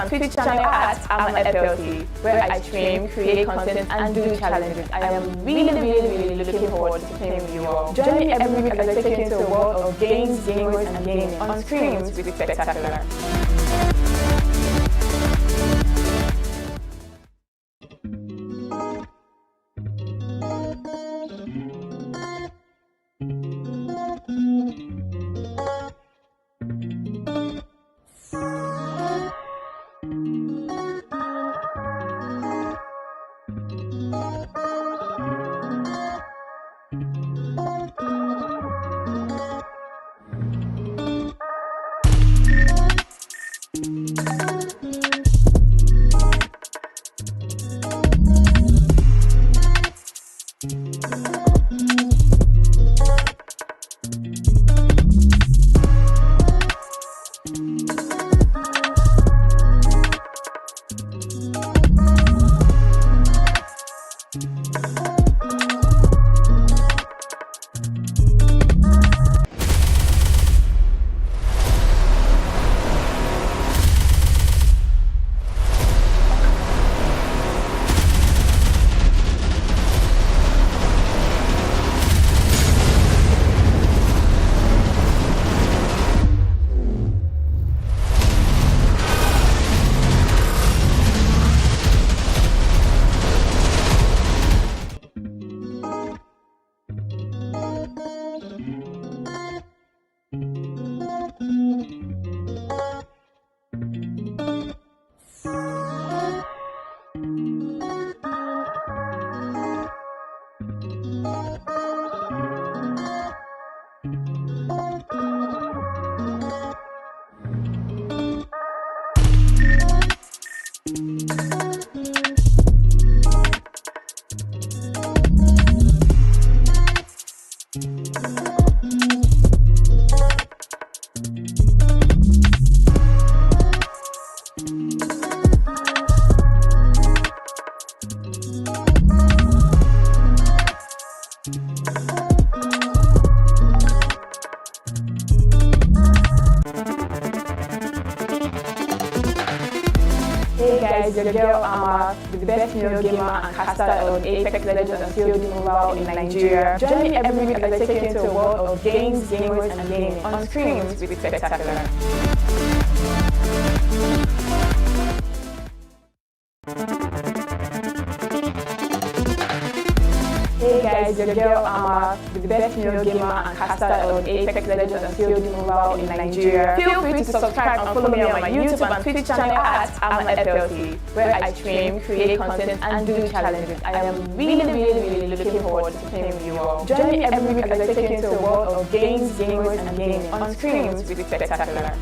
Twitch channel at gamr.africa, where I stream, create content, and do challenges. I am really looking forward to playing with you all. Join me every week as I take you into a world of games, gamers, and gaming on screens with spectacular. Hey guys, your girl Amma, the best male gamer and caster on Apex Legends and COD Mobile in Nigeria. Join me every week as I take you into a world of games, gamers, and gaming on screens with spectacular. Hey guys, your girl Amma, the best male gamer and caster on Apex Legends and COD Mobile in Nigeria. Feel free to subscribe and follow me on my YouTube and Twitch channel at gamr.africa, where I stream, create content, and do challenges. I am really looking forward to playing with you all. Join me every week as I take you into a world of games, gamers, and gaming on screens with spectacular.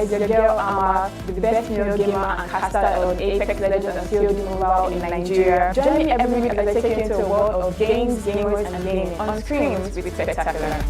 guys, your girl Amma, the best male gamer and caster on Apex Legends and COD Mobile in Nigeria. Join me every week as I take you into a world of games, gamers and gaming on screens with spectacular.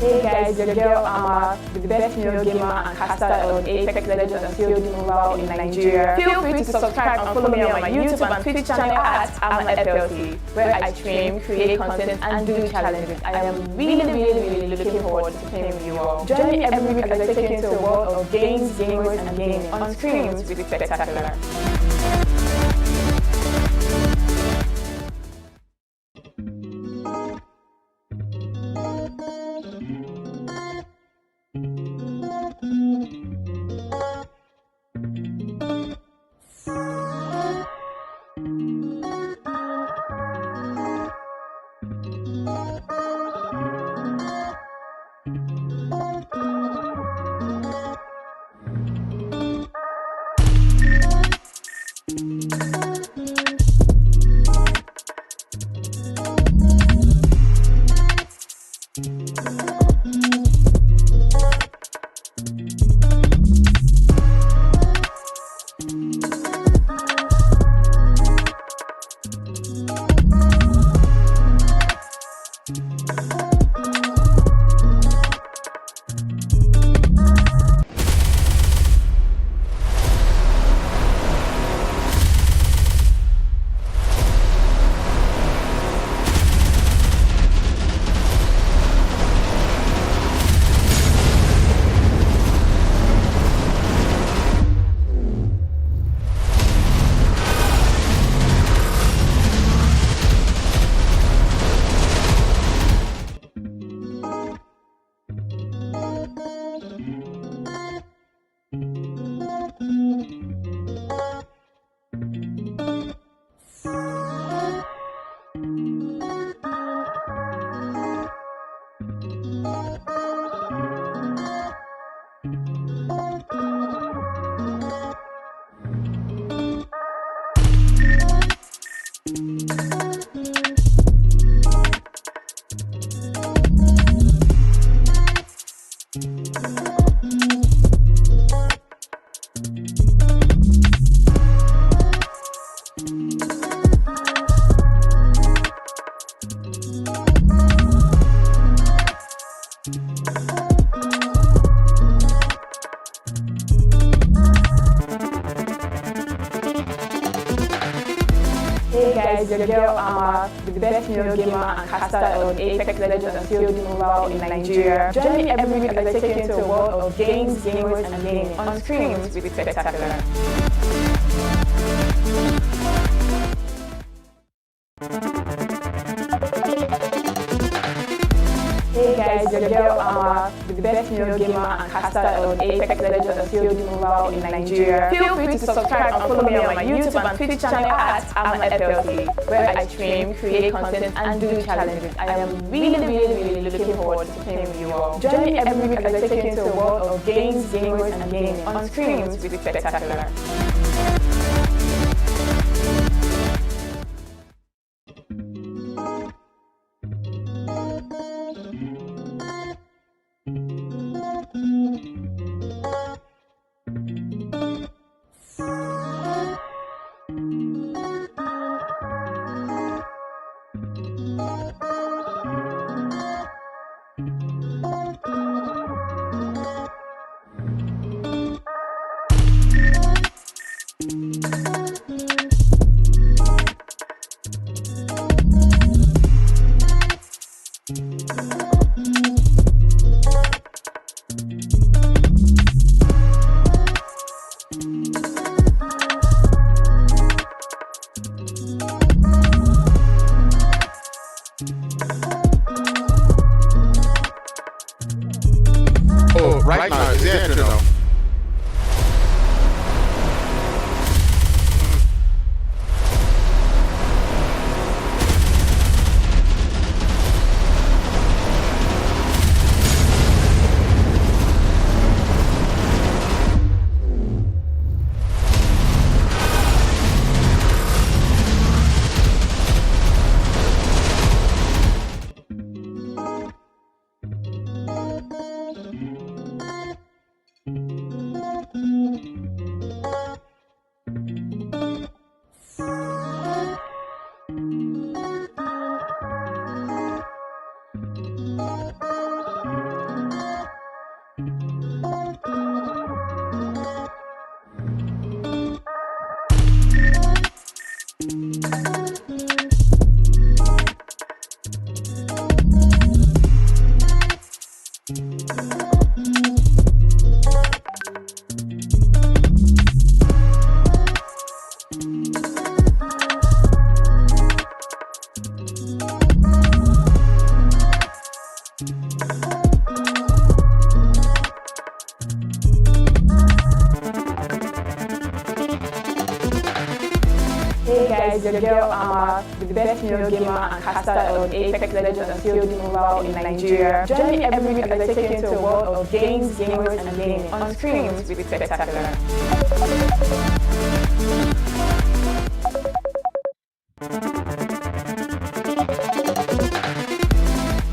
Hey guys, your girl Amma, the best male gamer and caster on Apex Legends and COD Mobile in Nigeria. Feel free to subscribe and follow me on my YouTube and Twitch channel at gamr.africa, where I stream, create content and do challenges. I am really looking forward to playing with you all. Join me every week as I take you into a world of games, gamers and gaming on screens with spectacular. Hey guys, your girl Amma, the best male gamer and caster on Apex Legends and COD Mobile in Nigeria. Join me every week as I take you into a world of games, gamers and gaming on screens with spectacular. Hey guys, your girl Amma, the best male gamer and caster on Apex Legends and COD Mobile in Nigeria. Feel free to subscribe and follow me on my YouTube and Twitch channel at gamr.africa, where I stream, create content and do challenges. I am really looking forward to playing with you all. Join me every week as I take you into a world of games, gamers and gaming on screens with spectacular. guys, your girl Ama, the best male gamer and caster on Apex Legends and COD Mobile in Nigeria. Join me every week as I take you into a world of games, gamers, and gaming on screens with Spectacular.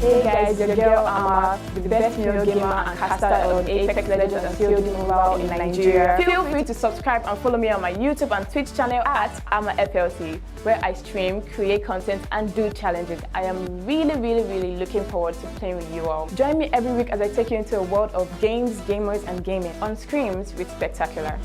Hey guys, your girl Ama, the best male gamer and caster on Apex Legends and COD Mobile in Nigeria. Feel free to subscribe and follow me on my YouTube and Twitch channel at gamr.africa, where I stream, create content, and do challenges. I am really looking forward to playing with you all. Join me every week as I take you into a world of games, gamers, and gaming on screens with Spectacular.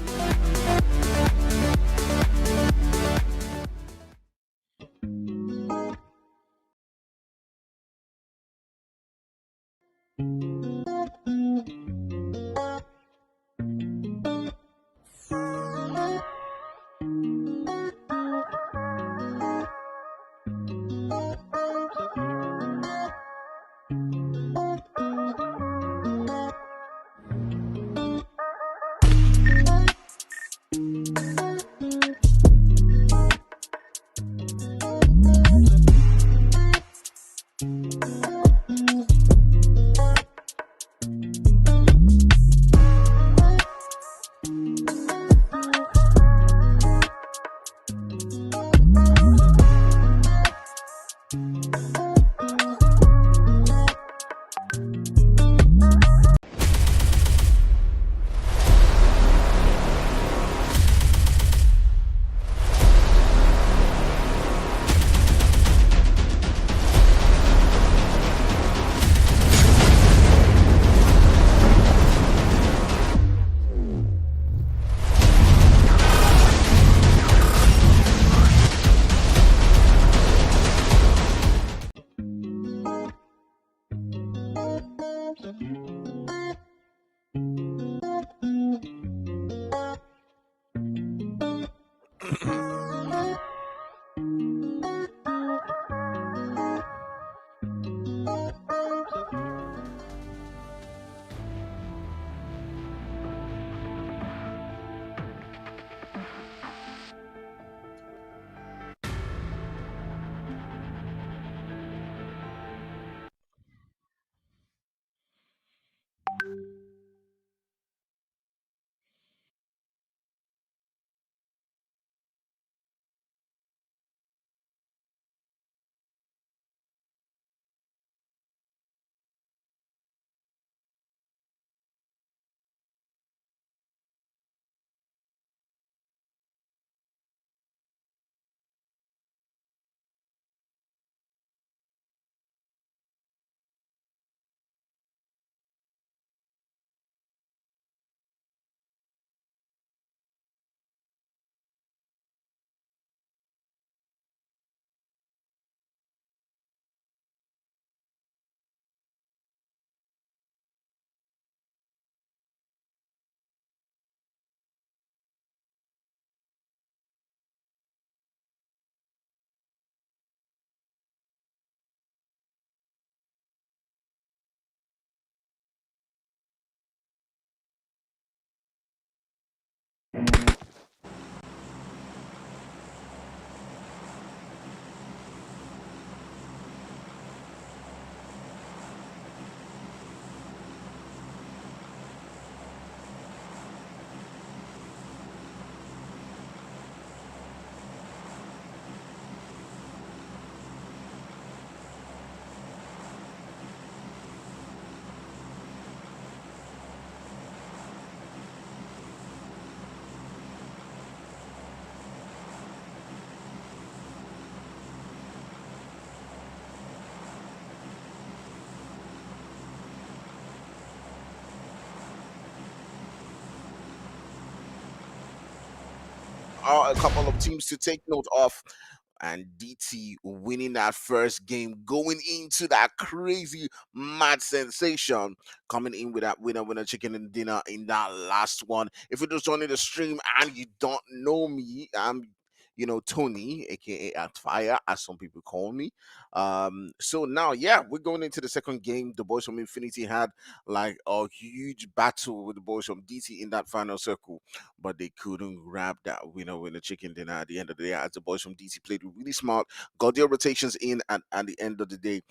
Are a couple of teams to take note of, and DT winning that first game, going into that crazy mad sensation, coming in with that winner chicken and dinner in that last one. If you're just joining the stream and you don't know me, Tony, aka at Fire, as some people call me. So now, yeah, we're going into the second game. The boys from Infinity had like a huge battle with the boys from DT in that final circle, but they couldn't grab that winner chicken dinner at the end of the day. As the boys from DT played really smart, got their rotations in, and at the end of the day,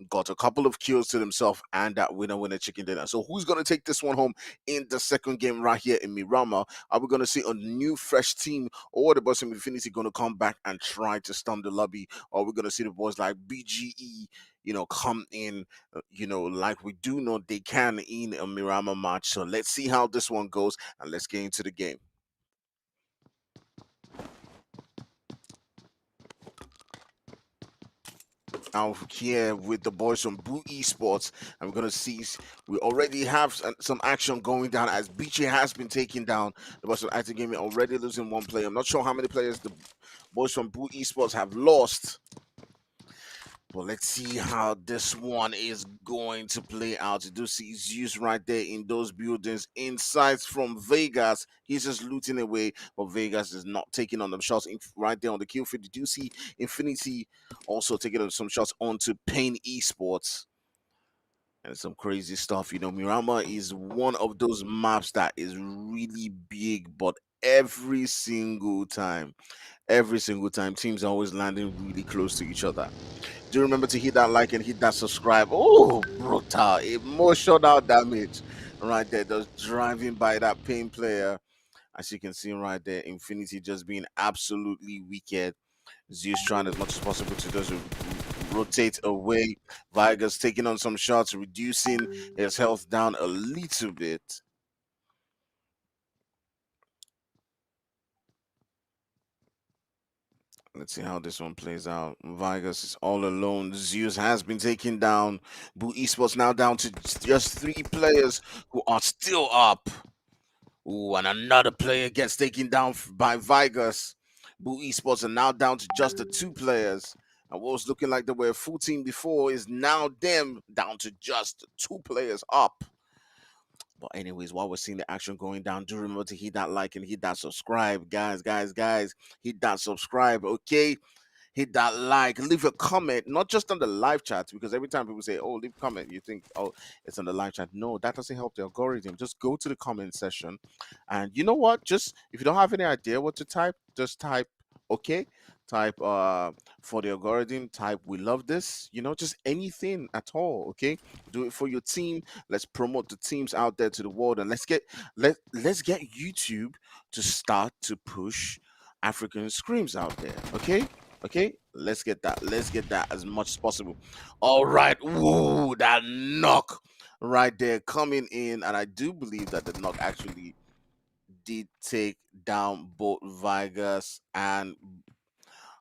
got a couple of kills to themselves and that winner chicken dinner. So who's gonna take this one home in the second game right here in Mirama? Are we gonna see a new fresh team, or the boys from Infinity gonna come back and try to stun the lobby? Or we're gonna see the boys like BGE, come in, like we do know they can in a Mirama match. So let's see how this one goes, and let's get into the game. Out here with the boys from Boo Esports, and we're gonna see we already have some action going down as BJ has been taken down. The boys from Active Gaming already losing one player. I'm not sure how many players the boys from Boo Esports have lost. But let's see how this one is going to play out. You do see Zeus right there in those buildings. Insights from Vegas. He's just looting away, but Vegas is not taking on them shots right there on the kill feed. You do see Infinity also taking on some shots onto Pain Esports. And some crazy stuff. Mirama is one of those maps that is really big, but every single time, teams are always landing really close to each other. Do remember to hit that like and hit that subscribe. Oh, brutal. Emotional damage right there. Just driving by that pain player. As you can see right there, Infinity just being absolutely wicked. Zeus trying as much as possible to just rotate away. Vigas taking on some shots, reducing his health down a little bit. Let's see how this one plays out. Vigas is all alone. Zeus has been taken down. Boo Esports now down to just 3 players who are still up. Ooh, and another player gets taken down by Vigas. Boo Esports are now down to just the 2 players. And what was looking like they were a full team before is now them down to just 2 players up. But anyways, while we're seeing the action going down, do remember to hit that like and hit that subscribe. Guys, hit that subscribe, okay? Hit that like, leave a comment, not just on the live chat, because every time people say, oh, leave a comment, you think, oh, it's on the live chat. No, that doesn't help the algorithm. Just go to the comment section. And you know what? Just if you don't have any idea what to type, just type okay. Type for the algorithm, type we love this, just anything at all, okay? Do it for your team. Let's promote the teams out there to the world, and let's get YouTube to start to push African screams out there, okay? Okay, let's get that. Let's get that as much as possible. All right. Ooh, that knock right there coming in. And I do believe that the knock actually did take down both Vegas and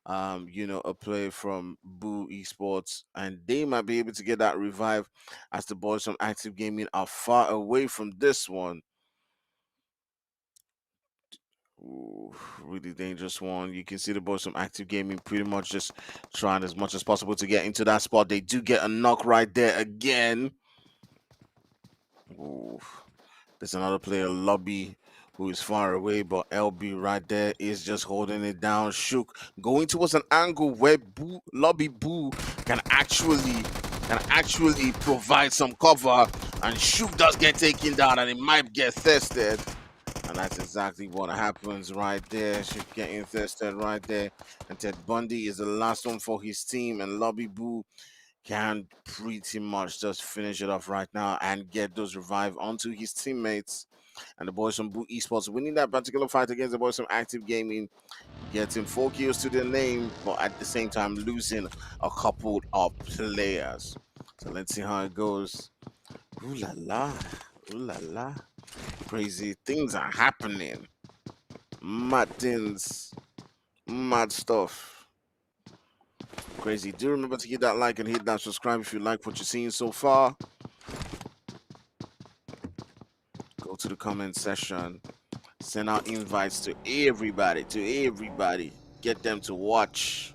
a play from Boo Esports, and they might be able to get that revive as the boys from Active Gaming are far away from this one. Ooh, really dangerous one. You can see the boys from Active Gaming pretty much just trying as much as possible to get into that spot. They do get a knock right there again. Ooh, there's another player, Lobby, who is far away, but LB right there is just holding it down. Shook going towards an angle where Lobby Boo can actually provide some cover, and Shook does get taken down, and it might get thirsted. And that's exactly what happens right there. She's getting thirsted right there. And Ted Bundy is the last one for his team. And Lobby Boo can pretty much just finish it off right now and get those revive onto his teammates. And the boys from Boo Esports winning that particular fight against the boys from Active Gaming, getting 4 kills to their name, but at the same time losing a couple of players. So let's see how it goes. Ooh la la. Ooh la la. Crazy things are happening. Mad things. Mad stuff. Crazy. Do remember to hit that like and hit that subscribe if you like what you're seeing so far. Go to the comment section. Send out invites to everybody. Get them to watch.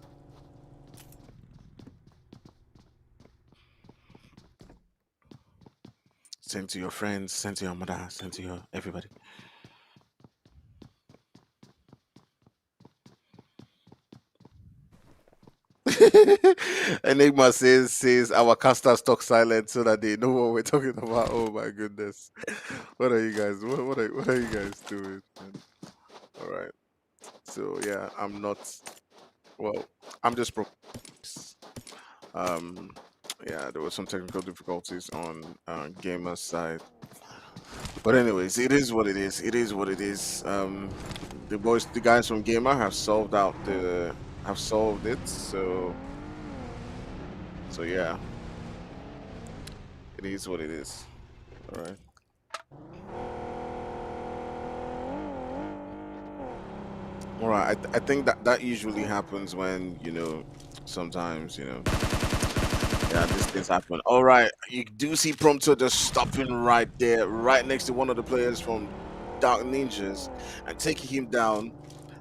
Send to your friends. Send to your mother. Send to your everybody. Enigma says our casters talk silent so that they know what we're talking about. Oh my goodness. What are you guys what are you guys doing? Man? All right. So yeah, I'm not well, I'm just um yeah, there were some technical difficulties on gamer's side. But anyways, it is what it is. It is what it is. The guys from Gamer have solved it. So yeah, it is what it is. All right. All right. I think that usually happens when sometimes yeah, these things happen. All right, you do see Prompto just stopping right there, right next to one of the players from Dark Ninjas and taking him down.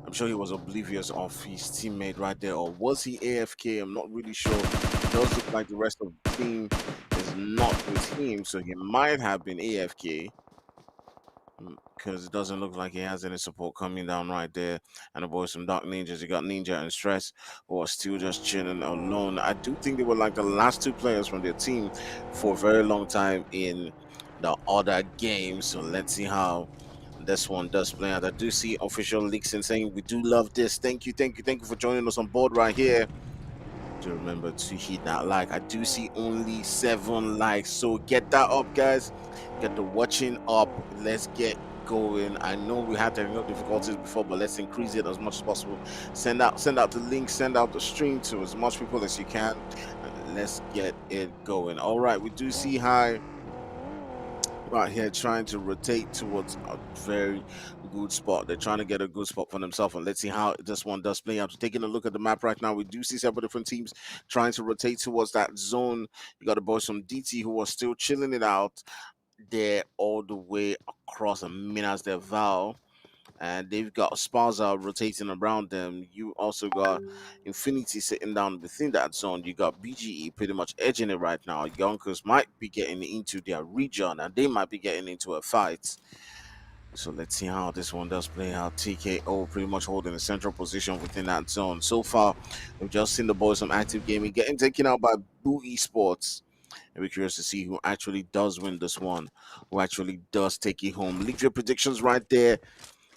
I'm sure he was oblivious of his teammate right there, or was he AFK? I'm not really sure. It does look like the rest of the team is not with him, so he might have been AFK. Because it doesn't look like he has any support coming down right there. And the boys from Dark Ninjas, you got Ninja and Stress, who are still just chilling alone. I do think they were like the last two players from their team for a very long time in the other game. So let's see how this one does play out. I do see official leaks and saying we do love this. Thank you, thank you, thank you for joining us on board right here. Do remember to hit that like. I do see only 7 likes, so get that up, guys. Get the watching up. Let's get going. I know we had technical difficulties before, but let's increase it as much as possible. Send out the link, send out the stream to as much people as you can, and let's get it going. All right, we do see high right here trying to rotate towards a very good spot. They're trying to get a good spot for themselves, and let's see how this one does play out. Taking a look at the map right now, we do see several different teams trying to rotate towards that zone. You got the boys from DT who are still chilling it out there all the way across a Minas del Val, and they've got Sparza rotating around them. You also got Infinity sitting down within that zone. You got BGE pretty much edging it right now. Yonkers might be getting into their region and they might be getting into a fight. So let's see how this one does play out. TKO pretty much holding a central position within that zone. So far, we've just seen the boys from Active Gaming getting taken out by Boo Esports. And we're curious to see who actually does win this one, who actually does take it home. Leave your predictions right there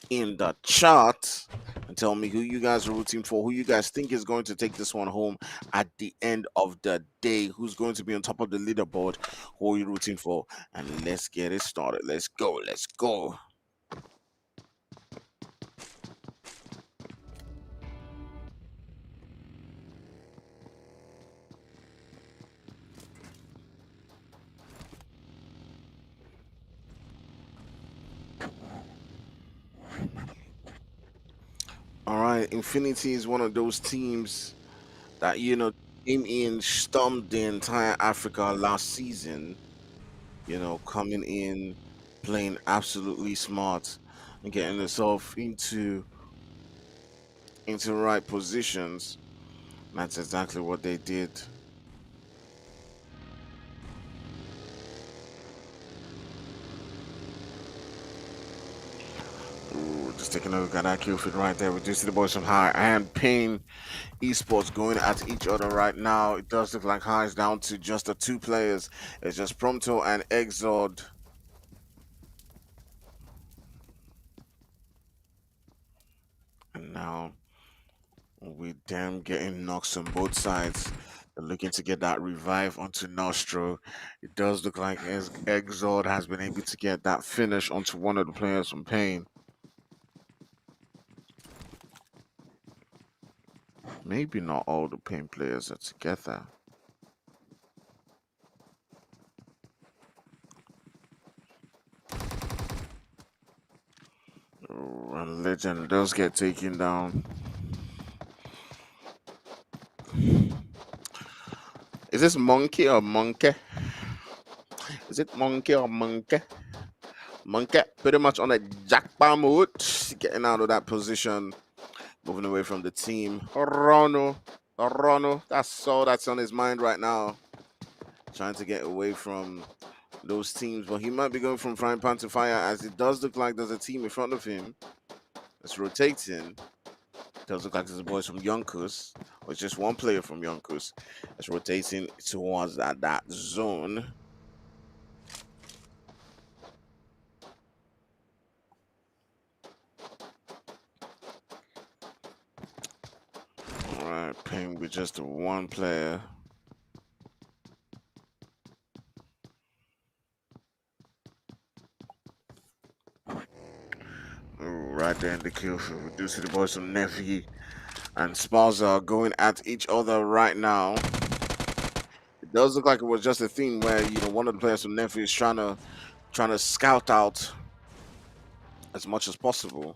in the chat and tell me who you guys are rooting for, who you guys think is going to take this one home at the end of the day, who's going to be on top of the leaderboard, who are you rooting for, and let's get it started. Let's go, let's go. All right, Infinity is one of those teams that came in, stormed the entire Africa last season. Coming in, playing absolutely smart, and getting themselves into right positions. That's exactly what they did. Ooh, just taking a look at that kill feed right there. We do see the boys from High and Pain Esports going at each other right now. It does look like High is down to just the 2 players. It's just Prompto and Exod. And now with them getting knocks on both sides, they're looking to get that revive onto Nostro. It does look like Exod has been able to get that finish onto one of the players from Pain. Maybe not all the Pain players are together. And Legend does get taken down. Is this monkey or monkey? Is it monkey or monkey? Monkey pretty much on a jackpot mode. Getting out of that position. Moving away from the team. Rono. That's all that's on his mind right now. Trying to get away from those teams. But he might be going from frying pan to fire, as it does look like there's a team in front of him that's rotating. Does look like there's a boys from Yonkers It's just one player from Yonkers that's rotating towards that zone. All right, playing with just one player. Ooh, right there in the kill field. We do see the boys from Nevi and Sparza are going at each other right now. It does look like it was just a thing where one of the players from Nevi is trying to scout out as much as possible.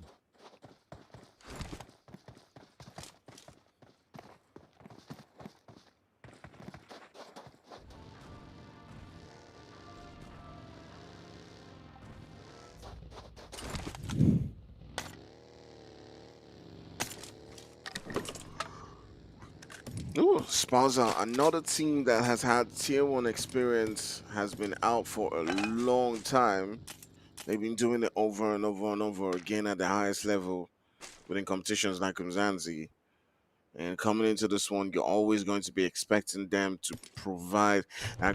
Ooh, Sparza, another team that has had tier 1 experience, has been out for a long time. They've been doing it over and over and over again at the highest level within competitions like Mzanzi. And coming into this one, you're always going to be expecting them to provide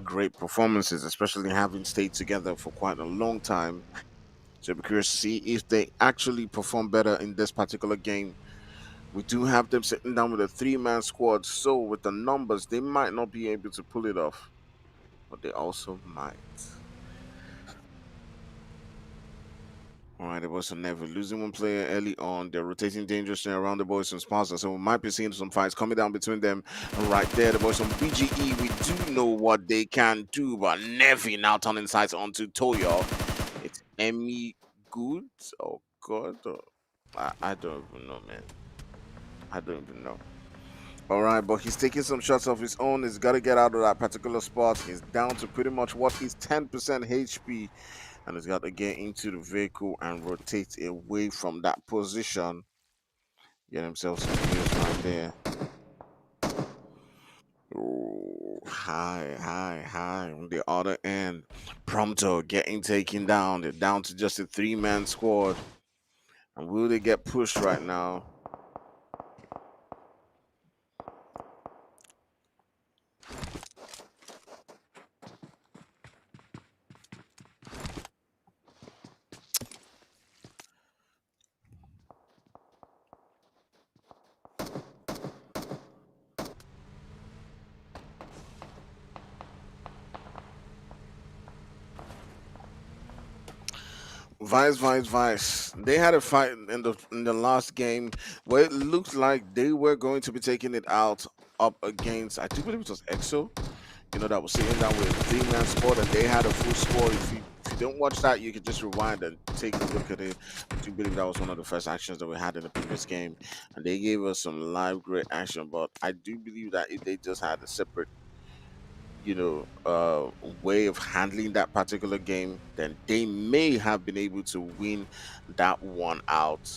great performances, especially having stayed together for quite a long time. So be curious to see if they actually perform better in this particular game. We do have them sitting down with a 3-man squad, so with the numbers, they might not be able to pull it off, but they also might. All right, the boys from Never losing one player early on. They're rotating dangerously around the boys from Sparta, so we might be seeing some fights coming down between them. And right there, the boys from BGE, we do know what they can do, but Nevi now turning sights onto Toyo. It's Emmy Good. Oh God, I don't even know, man. I don't even know. All right, but he's taking some shots of his own. He's got to get out of that particular spot. He's down to pretty much what is 10% HP. And he's got to get into the vehicle and rotate away from that position. Get himself some kills right there. Oh, high. On the other end, Prompto getting taken down. They're down to just a 3-man squad. And will they get pushed right now? Vice. They had a fight in the last game where it looked like they were going to be taking it out up against, I do believe it was EXO. That was sitting down with a 3-man squad, and they had a full squad. If you don't watch that, you can just rewind and take a look at it. I do believe that was one of the first actions that we had in the previous game, and they gave us some live great action. But I do believe that if they just had a separate way of handling that particular game, then they may have been able to win that one out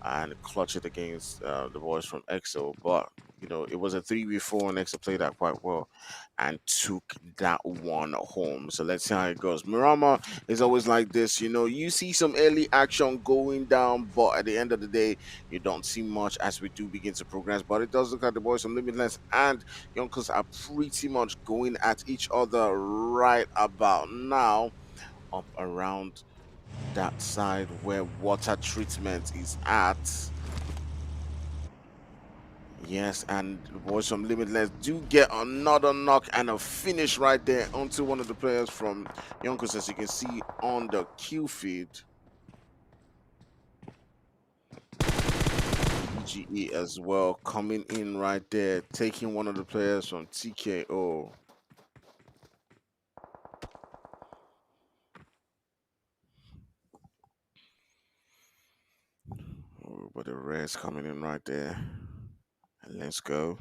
and clutch it against the boys from EXO. But it was a 3v4, and EXO played that quite well and took that one home. So let's see how it goes. Mirama is always like this. You see some early action going down, but at the end of the day, you don't see much as we do begin to progress. But it does look like the boys from Limitless and Yonkers are pretty much going at each other right about now, up around that side where water treatment is at. Yes, and the boys from Limitless do get another knock and a finish right there onto one of the players from Yonkers, as you can see on the kill feed. GE as well coming in right there, taking one of the players from TKO. Oh, but the rest coming in right there. And let's go.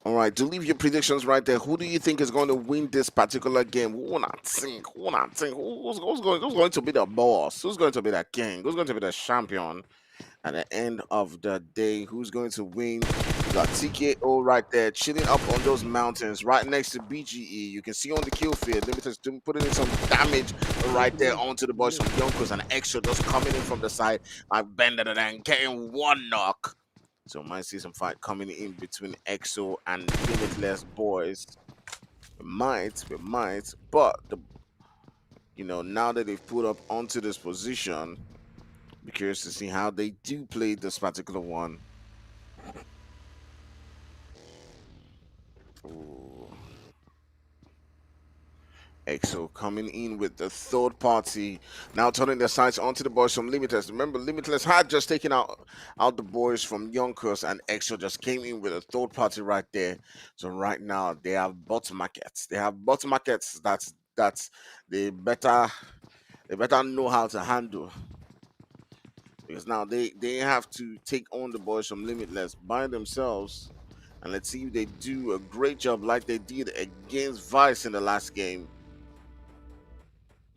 All right, to leave your predictions right there, who do you think is going to win this particular game? Who not think? Who's going to be the boss? Who's going to be the king? Who's going to be the champion? At the end of the day, who's going to win? You got TKO right there, chilling up on those mountains, right next to BGE. You can see on the kill field, Limiters putting in some damage right there onto the boys from Yonkers, and extra just coming in from the side, like bending it and getting one knock. So might see some fight coming in between EXO and Limitless boys. We might, but now that they've put up onto this position, be curious to see how they do play this particular one. Ooh. EXO coming in with the third party, now turning their sights onto the boys from Limitless. Remember, Limitless had just taken out the boys from Yonkers, and EXO just came in with a third party right there. So right now they have bottom markets. They have bottom markets that's they better know how to handle, because now they have to take on the boys from Limitless by themselves. And let's see if they do a great job like they did against Vice in the last game,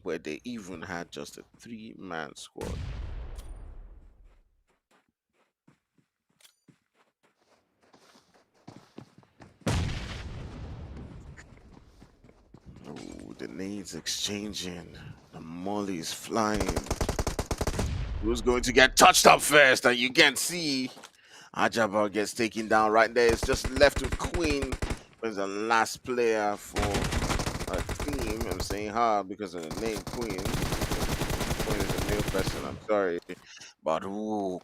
where they even had just a 3-man squad. Ooh, the nades exchanging, the mollies flying. Who's going to get touched up first? And you can see Ajabal gets taken down right there. It's just left with Queen as the last player for a team. I'm saying her because of the name Queen. Queen is a male person, I'm sorry. But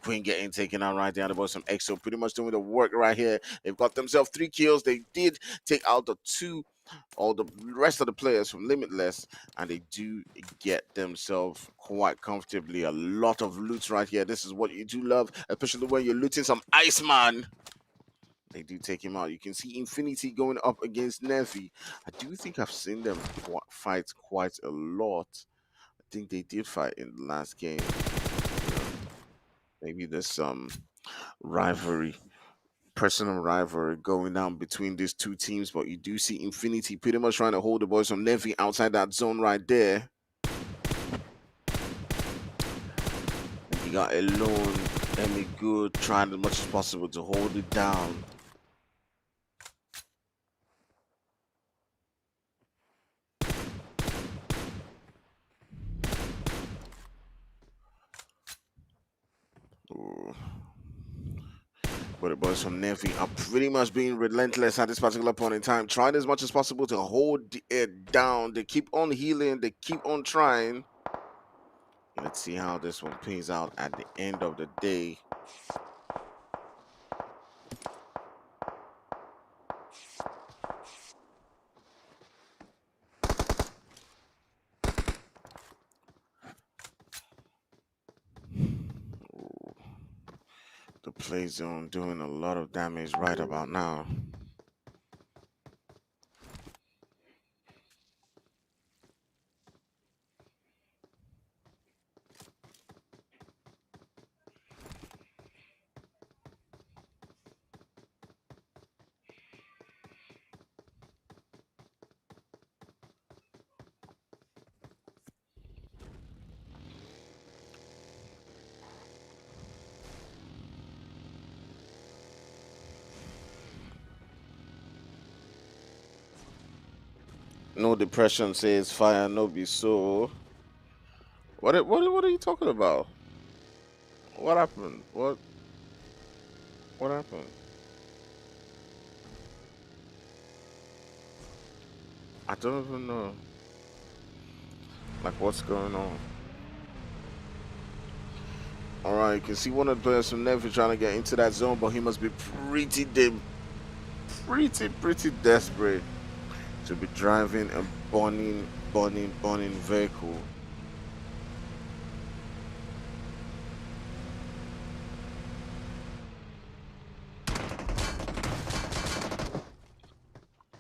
Queen getting taken out right there. The boys from EXO pretty much doing the work right here. They've got themselves 3 kills. They did take out all the rest of the players from Limitless, and they do get themselves quite comfortably a lot of loot right here. This is what you do love, especially when you're looting some Iceman. They do take him out. You can see Infinity going up against Nevi. I do think I've seen them fight quite a lot. I think they did fight in the last game. Maybe there's some rivalry, personal rivalry going down between these two teams, but you do see Infinity pretty much trying to hold the boys from Nevi outside that zone right there. You got Alone, Emmy Good trying as much as possible to hold it down. Ooh. But the boys from Nevi are pretty much being relentless at this particular point in time, trying as much as possible to hold it down. They keep on healing, they keep on trying. Let's see how this one plays out at the end of the day. The play zone doing a lot of damage right about now. No depression says fire no be so. What are you talking about? What happened? What happened? I don't even know. Like, what's going on? All right, you can see one of the players from Nevi trying to get into that zone, but he must be pretty desperate to be driving a burning vehicle.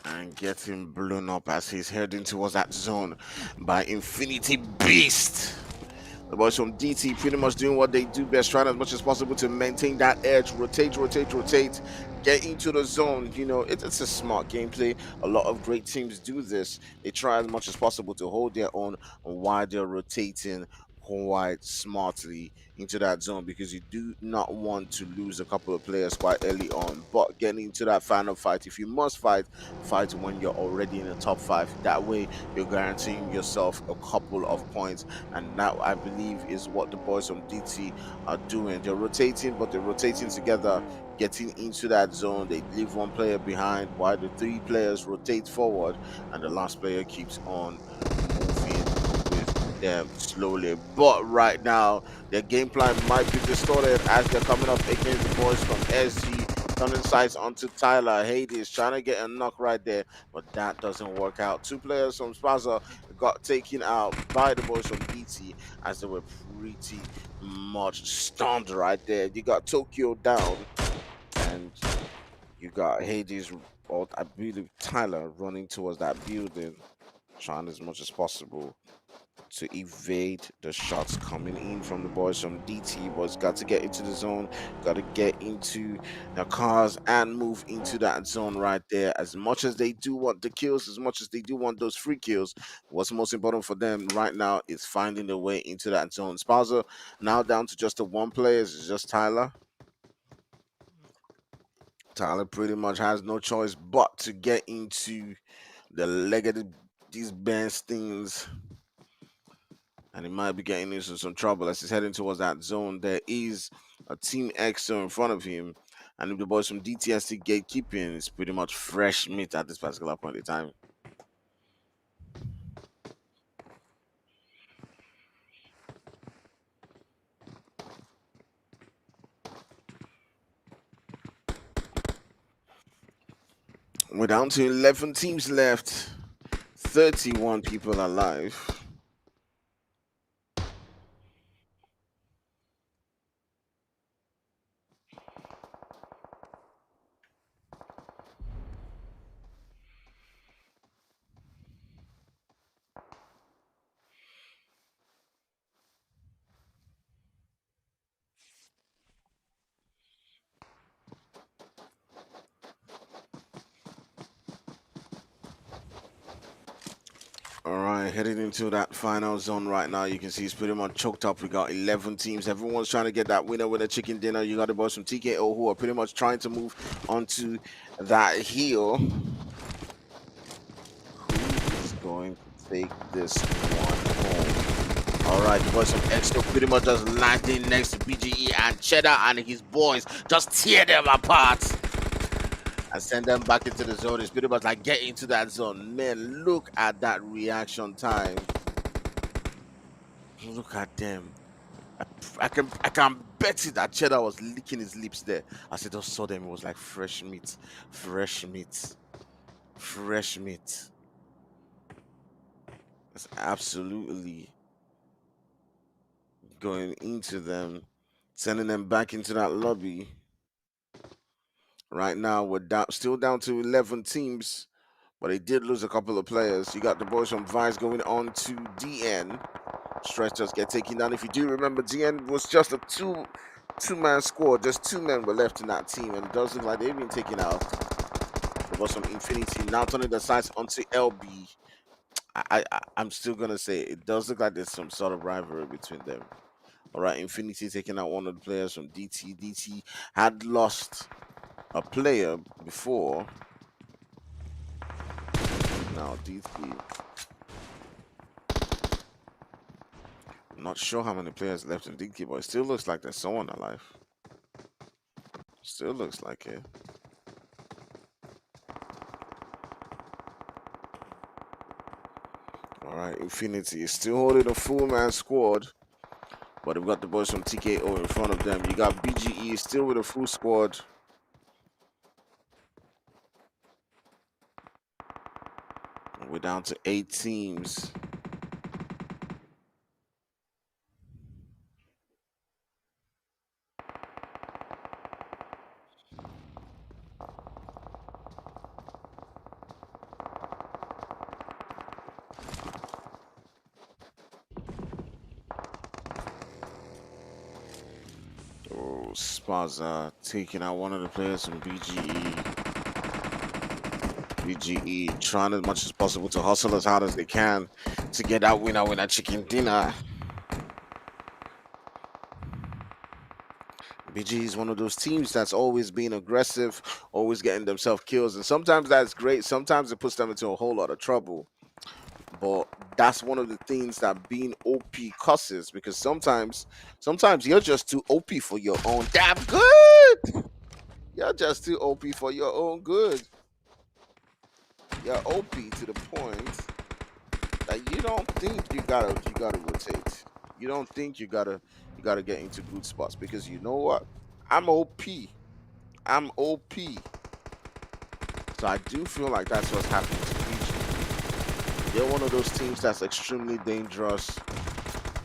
And getting blown up as he's heading towards that zone by Infinity Beast. The boys from DT pretty much doing what they do best, trying as much as possible to maintain that edge, rotate, get into the zone. It's a smart gameplay. A lot of great teams do this. They try as much as possible to hold their own while they're rotating quite smartly into that zone because you do not want to lose a couple of players quite early on. But getting into that final fight, if you must fight, fight when you're already in the top five. That way, you're guaranteeing yourself a couple of points. And that, I believe, is what the boys from DT are doing. They're rotating, but they're rotating together, getting into that zone. They leave one player behind while the three players rotate forward, and the last player keeps on moving with them slowly. But right now, their game plan might be distorted as they're coming up against the boys from SG. Turning sights onto Tyler. Hades trying to get a knock right there, but that doesn't work out. Two players from Spaza got taken out by the boys from DT as they were pretty much stunned right there. You got Tokyo down, and you got Hades, or I believe Tyler, running towards that building, trying as much as possible to evade the shots coming in from the boys from DT. But got to get into the zone, got to get into the cars and move into that zone right there. As much as they do want the kills, as much as they do want those free kills, what's most important for them right now is finding their way into that zone. Spaza now down to just the one player, it's just Tyler. Tyler pretty much has no choice but to get into the leg of these Bernsteins, and he might be getting into some trouble as he's heading towards that zone. There is a Team EXO in front of him, and if the boys from DTSC gatekeeping, it's pretty much fresh meat at this particular point in time. We're down to 11 teams left, 31 people alive. All right, heading into that final zone right now. You can see it's pretty much choked up. We got 11 teams. Everyone's trying to get that winner with a chicken dinner. You got the boys from TKO who are pretty much trying to move onto that hill. Who is going to take this one home? All right, the boys from Extra pretty much just landing next to BGE and Cheddar and his boys. Just tear them apart and send them back into the zone. It's pretty much like get into that zone. Man, look at that reaction time. Look at them. I can bet it that Cheddar was licking his lips there. As I just saw them, it was like fresh meat, fresh meat, fresh meat. It's absolutely going into them, sending them back into that lobby. Right now, we're still down to 11 teams, but they did lose a couple of players. You got the boys from Vice going on to DN. Stretch just get taken down. If you do remember, DN was just a two-man squad. Just two men were left in that team, and it does look like they've been taken out. There was some Infinity now turning the sights onto LB. I'm still gonna say it does look like there's some sort of rivalry between them. All right, Infinity taking out one of the players from DT. DT had lost a player before. Now DT. I'm not sure how many players left in DT, but it still looks like there's someone alive. Still looks like it. All right, Infinity is still holding a full man squad, but they've got the boys from TKO in front of them. You got BGE still with a full squad. We're down to 8 teams. Oh, Spaza taking out one of the players from BGE. BGE trying as much as possible to hustle as hard as they can to get that winner chicken dinner. BG is one of those teams that's always being aggressive, always getting themselves kills, and sometimes that's great. Sometimes it puts them into a whole lot of trouble. But that's one of the things that being OP causes, because sometimes you're just too OP for your own damn good. You're just too OP for your own good. You're OP to the point that you don't think you gotta rotate. You don't think you gotta get into good spots, because you know what? I'm OP. I'm OP. So I do feel like that's what's happening to PG. They're one of those teams that's extremely dangerous,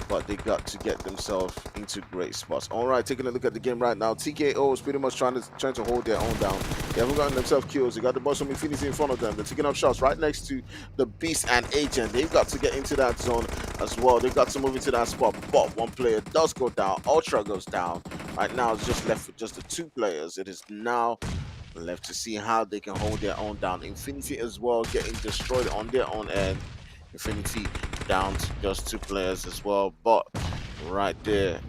but they got to get themselves into great spots. All right, taking a look at the game right now. TKO is pretty much trying to hold their own down. They haven't gotten themselves kills. They got the boss from Infinity in front of them. They're taking up shots right next to the Beast and Agent. They've got to get into that zone as well. They've got to move into that spot. But one player does go down. Ultra goes down. Right now, it's just left with just the two players. It is now left to see how they can hold their own down. Infinity as well getting destroyed on their own end. Infinity down to just two players as well. But right there,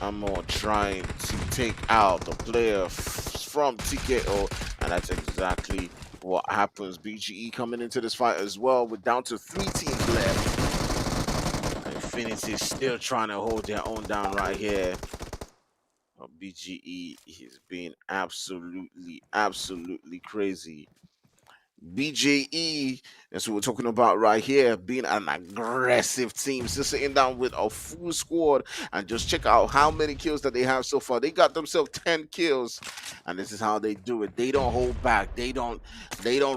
Amor trying to take out the player from TKO, and that's exactly what happens. BGE coming into this fight as well. We're down to 3 teams left. Infinity still trying to hold their own down right here. BGE is being absolutely crazy. BJE, that's what we're talking about right here, being an aggressive team, just sitting down with a full squad, and just check out how many kills that they have so far. They got themselves 10 kills, and this is how they do it. They don't hold back. They don't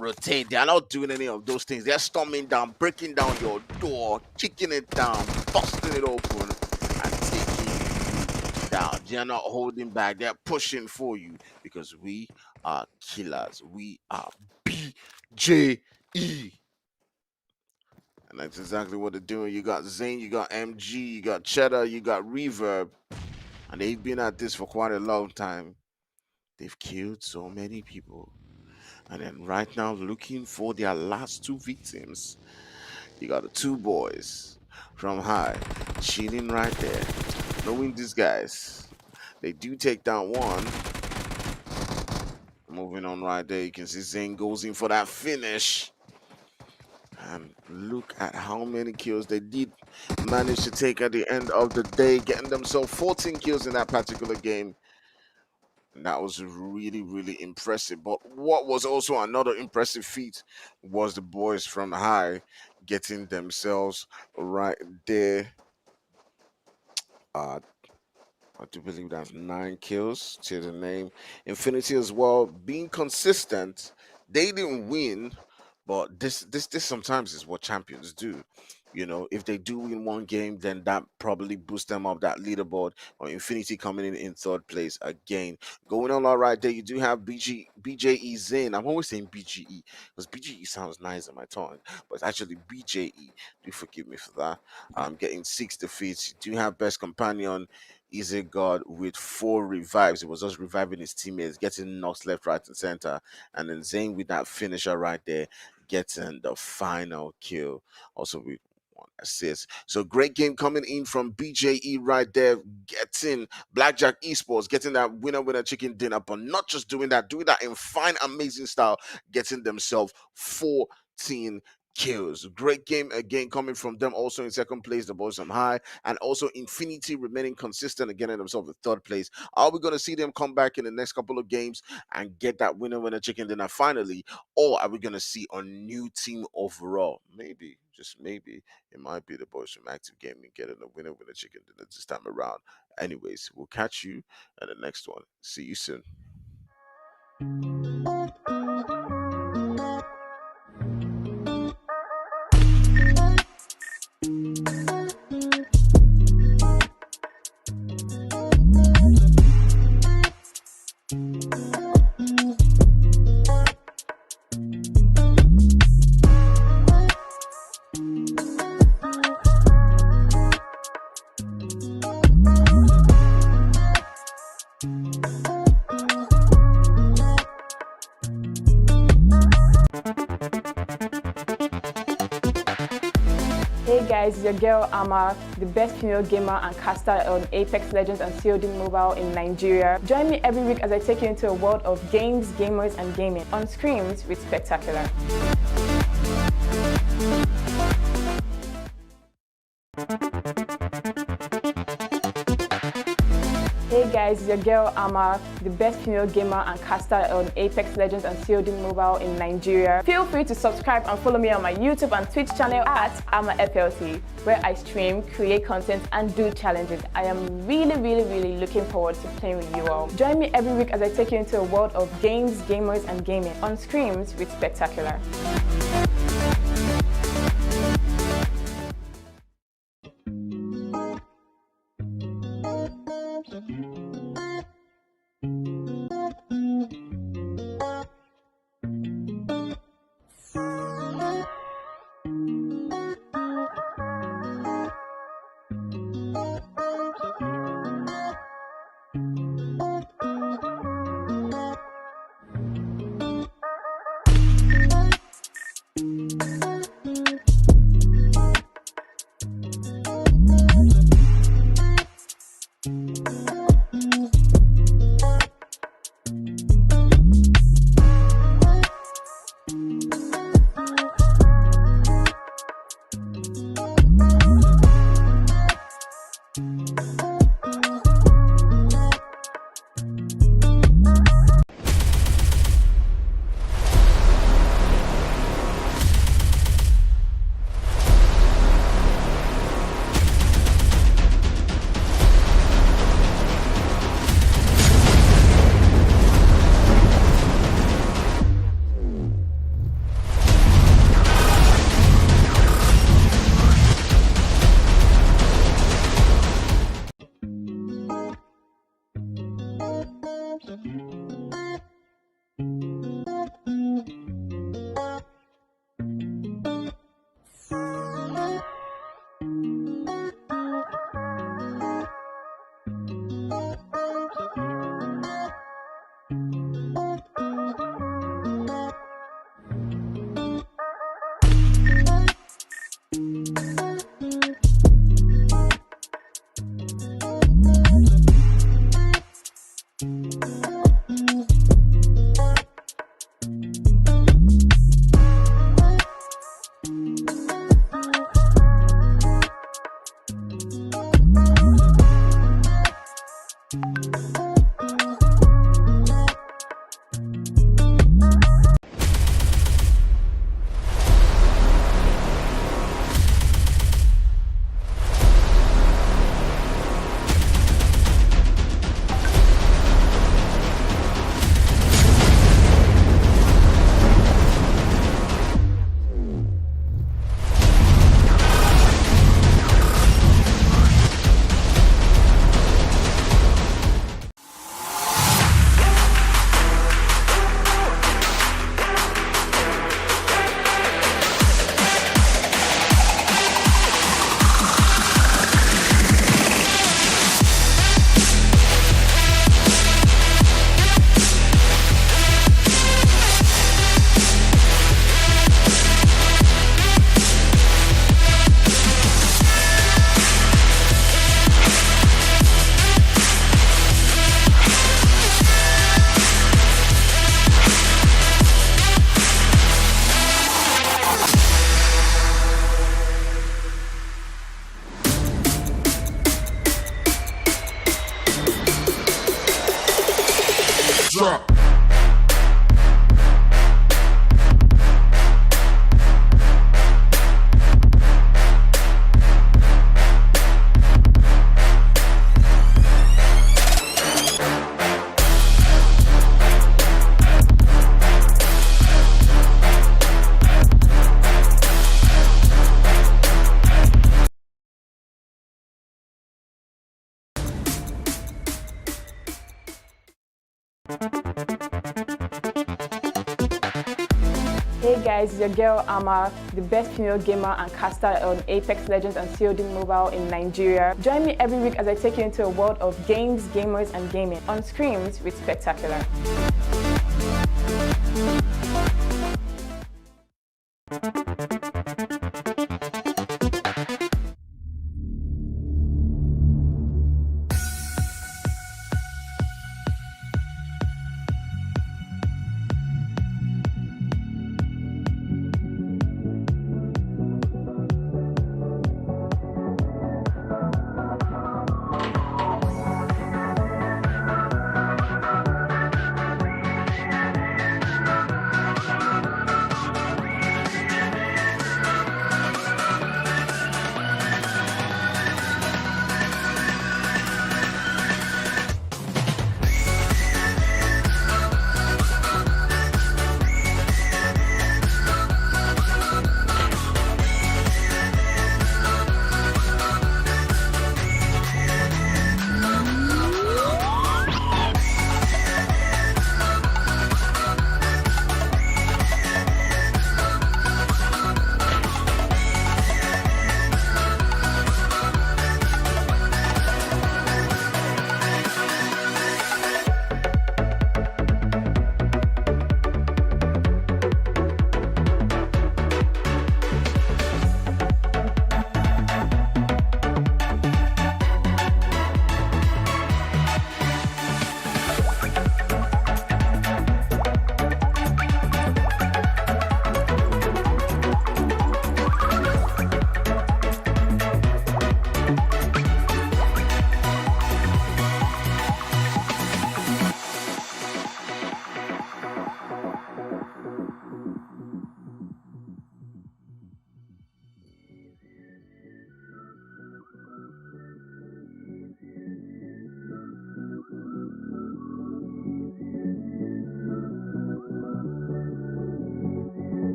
rotate. They're not doing any of those things. They're storming down, breaking down your door, kicking it down, busting it open, and taking you down. They're not holding back. They're pushing for you, because we are killers. We are BJE. And that's exactly what they're doing. You got Zane, you got MG, you got Cheddar, you got Reverb. And they've been at this for quite a long time. They've killed so many people. And then right now, looking for their last 2 victims. You got the 2 boys from high, chilling right there. Knowing these guys, they do take down one. Moving on right there, you can see Zane goes in for that finish. And look at how many kills they did manage to take at the end of the day, getting themselves 14 kills in that particular game. And that was really impressive. But what was also another impressive feat was the boys from high getting themselves right there. I do believe that's 9 kills to the name. Infinity as well, being consistent. They didn't win, but this sometimes is what champions do. You know, if they do win one game, then that probably boosts them up that leaderboard. Or Infinity coming in 3rd place again. Going on all right there, you do have BJE Zane. I'm always saying BGE because BGE sounds nice on my tongue, but it's actually BJE. Do forgive me for that. I'm getting 6 defeats. You do have Best Companion. Is a god with 4 revives. It was just reviving his teammates, getting knocks left, right, and center. And then Zane with that finisher right there, getting the final kill. Also with 1 assist. So great game coming in from BJE right there, getting Blackjack Esports, getting that winner chicken dinner, but not just doing that in fine, amazing style, getting themselves 14 kills. Great game again coming from them. Also in 2nd place, the boys from high, and also Infinity remaining consistent again in themselves in 3rd place. Are we going to see them come back in the next couple of games and get that winner chicken dinner finally, or are we going to see a new team overall? Maybe, just maybe, it might be the boys from Active Gaming getting the winner chicken dinner this time around. Anyways, we'll catch you at the next one. See you soon. guys, it's your girl Ama, the best female gamer and caster on Apex Legends and COD Mobile in Nigeria. Join me every week as I take you into a world of games, gamers and gaming on Screams with Spectacular. Hey guys, it's your girl Ama, the best female gamer and caster on Apex Legends and COD Mobile in Nigeria. Feel free to subscribe and follow me on my YouTube and Twitch channel at AmaFLT, where I stream, create content and do challenges. I am really looking forward to playing with you all. Join me every week as I take you into a world of games, gamers and gaming on Screams with Spectacular. Drop. Hey guys, it's your girl Ama, the best female gamer and caster on Apex Legends and COD Mobile in Nigeria. Join me every week as I take you into a world of games, gamers and gaming on Screams with Spectacular.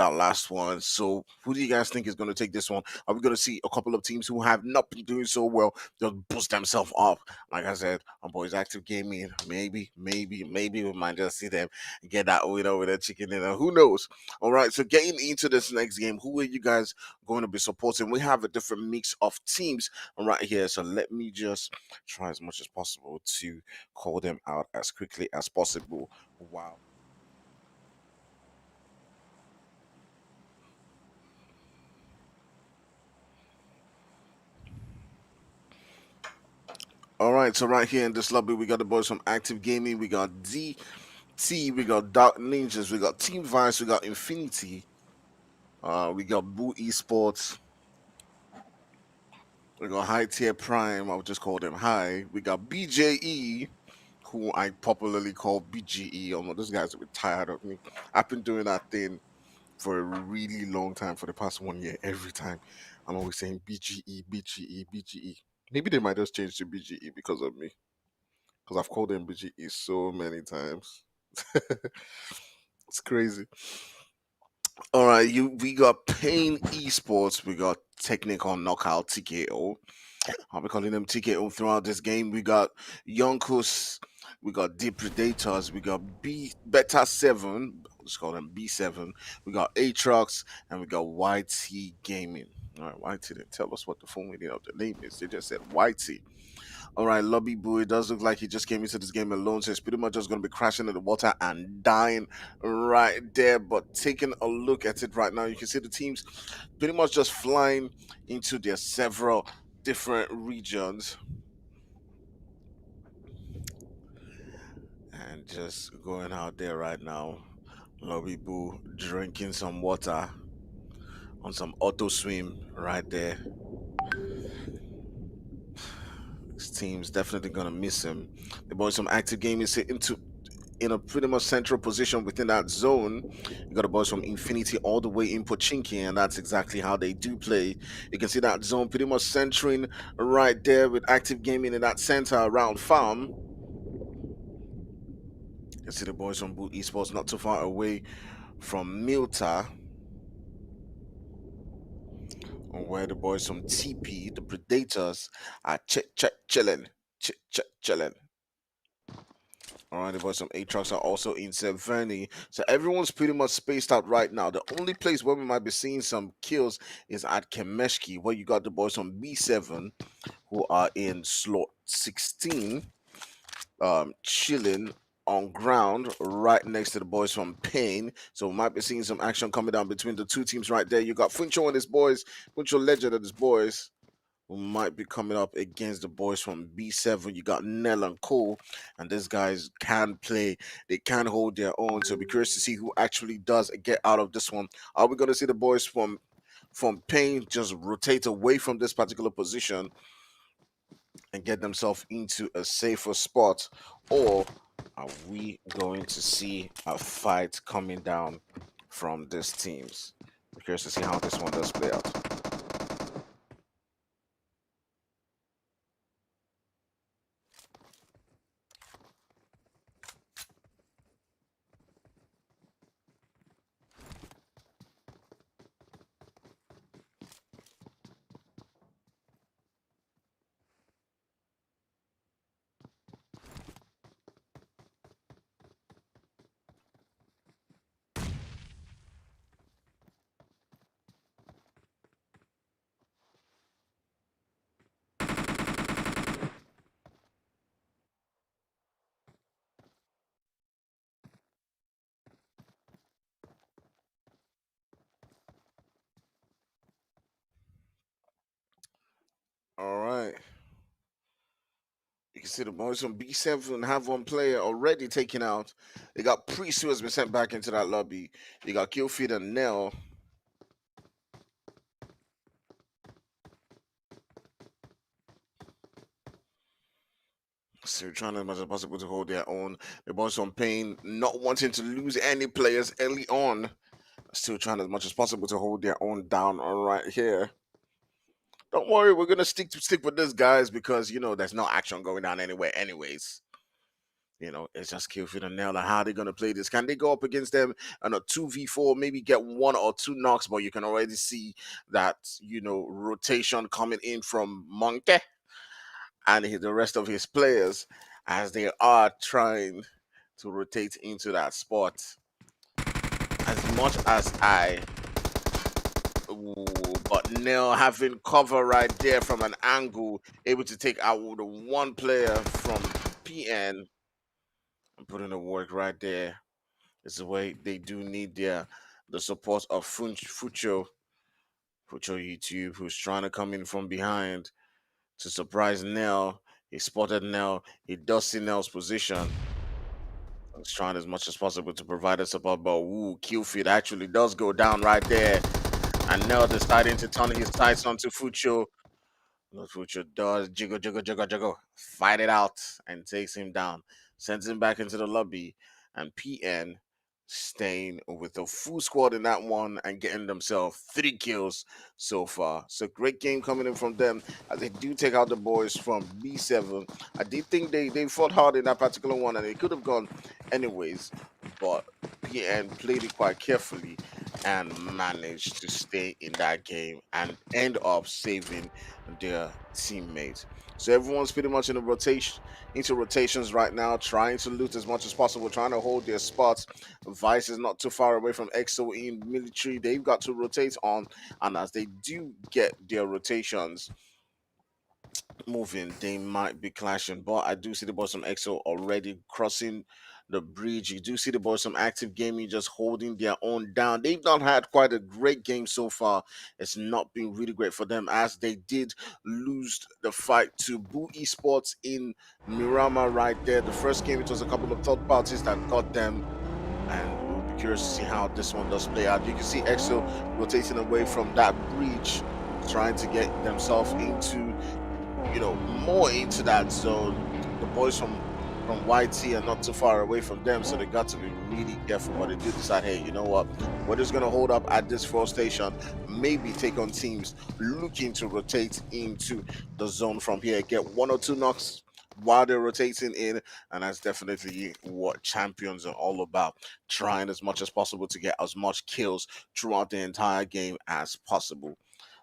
that last one. So, who do you guys think is going to take this one? Are we going to see a couple of teams who have not been doing so well just boost themselves up? Like I said, our boys Active Gaming, maybe we might just see them get that winner with a chicken dinner. Who knows? All right, so getting into this next game, who are you guys going to be supporting? We have a different mix of teams right here. So, let me just try as much as possible to call them out as quickly as possible. Wow. All right, so right here in this lobby, we got the boys from Active Gaming, we got DT, we got Dark Ninjas, we got Team Vice, we got Infinity, we got Boo Esports, we got High Tier Prime, I'll just call them High. We got BJE, who I popularly call BGE. Oh no, this guy's a bit tired of me. I've been doing that thing for a really long time, for the past 1 year. Every time I'm always saying BGE, BGE, BGE. Maybe they might just change to BGE because of me, because I've called them BGE so many times. It's crazy. All right, we got Pain Esports, we got Technical Knockout TKO. I'll be calling them TKO throughout this game. We got Yonkos, we got Deep Predators, we got B Beta 7, let's call them B7, we got Atrox, and we got YT Gaming. All right, YT didn't tell us what the full meaning of the name is. They just said YT. All right, Lobby Boo, it does look like he just came into this game alone, so he's pretty much just going to be crashing in the water and dying right there. But taking a look at it right now, you can see the teams pretty much just flying into their several different regions and just going out there right now. Lobby Boo drinking some water on some auto swim right there. This team's definitely gonna miss him. The boys from Active Gaming sit into in a pretty much central position within that zone. You got the boys from Infinity all the way in Pochinki, and that's exactly how they do play. You can see that zone pretty much centering right there with Active Gaming in that center around farm. You can see the boys from Boot Esports not too far away from Milta, where the boys from TP, the Predators, are chilling. Chilling. All right, the boys from Atrox are also in Severny. So everyone's pretty much spaced out right now. The only place where we might be seeing some kills is at Kemeshki, where you got the boys from B7 who are in slot 16, chilling on ground right next to the boys from Pain. So we might be seeing some action coming down between the two teams right there. You got Funcho and his boys, Funcho Legend and his boys, who might be coming up against the boys from B7. You got Nell and Cole, and these guys can play. They can hold their own. So be curious to see who actually does get out of this one. Are we going to see the boys from Pain just rotate away from this particular position and get themselves into a safer spot, or are we going to see a fight coming down from these teams? Be curious to see how this one does play out. All right. You can see the boys from B7 have one player already taken out. They got Priest, who has been sent back into that lobby. You got Killfeed and Nell. So trying as much as possible to hold their own. The boys from Pain not wanting to lose any players early on. Still trying as much as possible to hold their own down right here. Don't worry, we're gonna stick with this, guys, because you know there's no action going down anywhere anyways. It's just Killfield and Nail. And how they're gonna play this? Can they go up against them on a 2v4, maybe get one or two knocks? But you can already see that rotation coming in from Monkey and the rest of his players as they are trying to rotate into that spot. As much as but Nail having cover right there from an angle, able to take out the one player from PN and put in the work right there. It's the way they do need the support of Fucho YouTube, who's trying to come in from behind to surprise Nell. He spotted Nell. He does see Nell's position. He's trying as much as possible to provide us support, but kill feed actually does go down right there. And Nell deciding to turn his sights onto Fucho. Fucho does jiggle, fight it out and takes him down, sends him back into the lobby, and PN staying with a full squad in that one and getting themselves 3 kills so far. So great game coming in from them as they do take out the boys from B7. I did think they fought hard in that particular one and it could have gone anyways, but PN played it quite carefully and managed to stay in that game and end up saving their teammates. So everyone's pretty much in a into rotations right now, trying to loot as much as possible, trying to hold their spots. Vice is not too far away from EXO in military. They've got to rotate on, and as they do get their rotations moving, they might be clashing. But I do see the boys from EXO already crossing the bridge. You do see the boys from Active Gaming just holding their own down. They've not had quite a great game so far. It's not been really great for them as they did lose the fight to Boo Esports in Mirama right there. The first game, it was a couple of third parties that got them, and we'll be curious to see how this one does play out. You can see EXO rotating away from that bridge, trying to get themselves into more into that zone. The boys from YT are not too far away from them, so they got to be really careful. But they do decide, hey, you know what? We're just gonna hold up at this 4 station, maybe take on teams looking to rotate into the zone from here, get 1 or 2 knocks while they're rotating in, and that's definitely what champions are all about, trying as much as possible to get as much kills throughout the entire game as possible.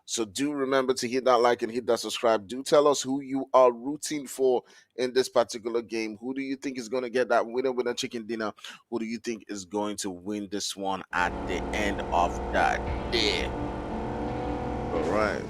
So do remember to hit that like and hit that subscribe. Do tell us who you are rooting for in this particular game. Who do you think is going to get that winner chicken dinner? Who do you think is going to win this one at the end of that day? All right.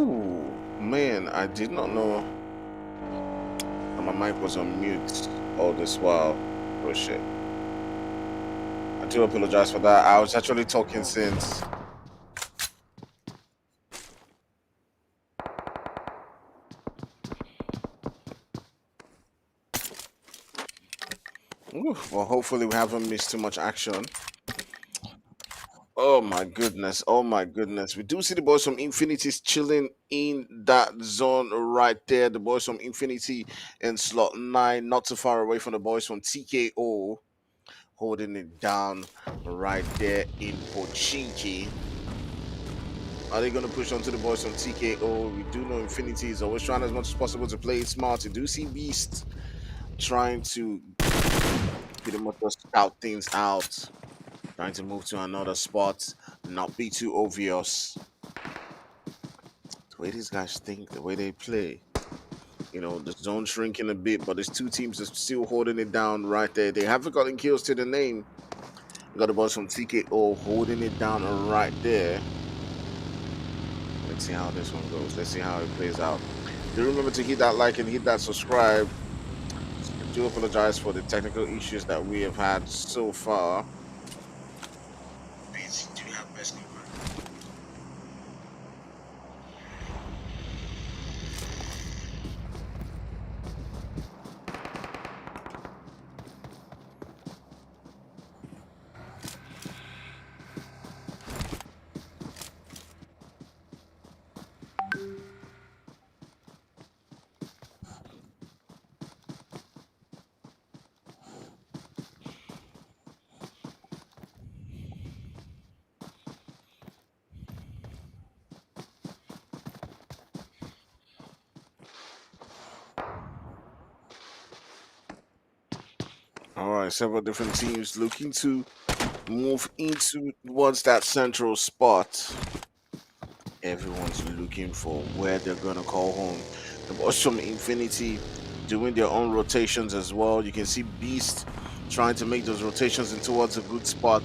Ooh, man, I did not know that my mic was on mute all this while. Oh shit. I do apologize for that. I was actually talking since. Ooh, well, hopefully we haven't missed too much action. Oh my goodness. Oh my goodness. We do see the boys from Infinity's chilling in that zone right there. The boys from Infinity in slot 9, not too far away from the boys from TKO, holding it down right there in Pochinki. Are they going to push on to the boys from TKO? We do know Infinity is always trying as much as possible to play it smart. We do see Beast trying to pretty much just scout things out, trying to move to another spot, not be too obvious. The way these guys think, the way they play, the zone shrinking a bit, but there's two teams that's still holding it down right there. They haven't gotten kills to the name. We got the boys from TKO holding it down right there. Let's see how this one goes. Let's see how it plays out. Do remember to hit that like and hit that subscribe. I do apologize for the technical issues that we have had so far. Do you have best number? All right, several different teams looking to move into towards that central spot. Everyone's looking for where they're gonna call home. The boys from Infinity doing their own rotations as well. You can see Beast trying to make those rotations in towards a good spot.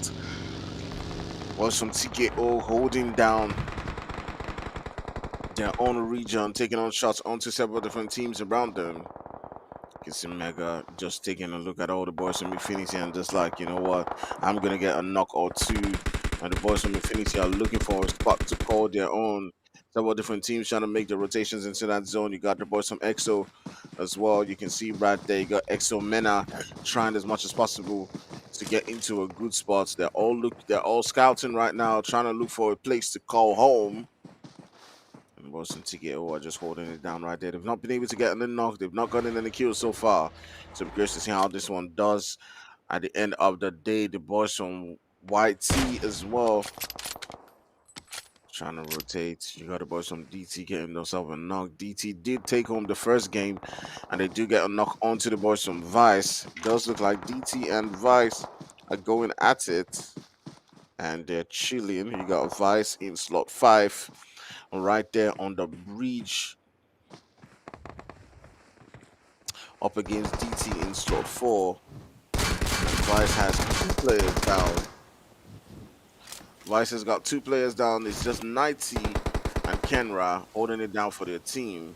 Boys from TKO holding down their own region, taking on shots onto several different teams around them. You can see Mega just taking a look at all the boys from Infinity and just like, you know what, I'm gonna get a knock or two. And the boys from Infinity are looking for a spot to call their own. Several different teams trying to make the rotations into that zone. You got the boys from EXO as well. You can see right there, you got EXO Mena trying as much as possible to get into a good spot. They're all scouting right now, trying to look for a place to call home. And Wilson TKO are just holding it down right there. They've not been able to get in the knock. They've not gotten any kills so far. So I'm curious to see how this one does at the end of the day. The boys from YT as well trying to rotate. You got the boys from DT getting themselves a knock. DT did take home the first game, and they do get a knock onto the boys from Vice. It does look like DT and Vice are going at it, and they're chilling. You got Vice in slot 5 right there on the bridge up against DT in slot 4. Vice has 2 players down. Vice has got 2 players down. It's just Nighty and Kenra holding it down for their team.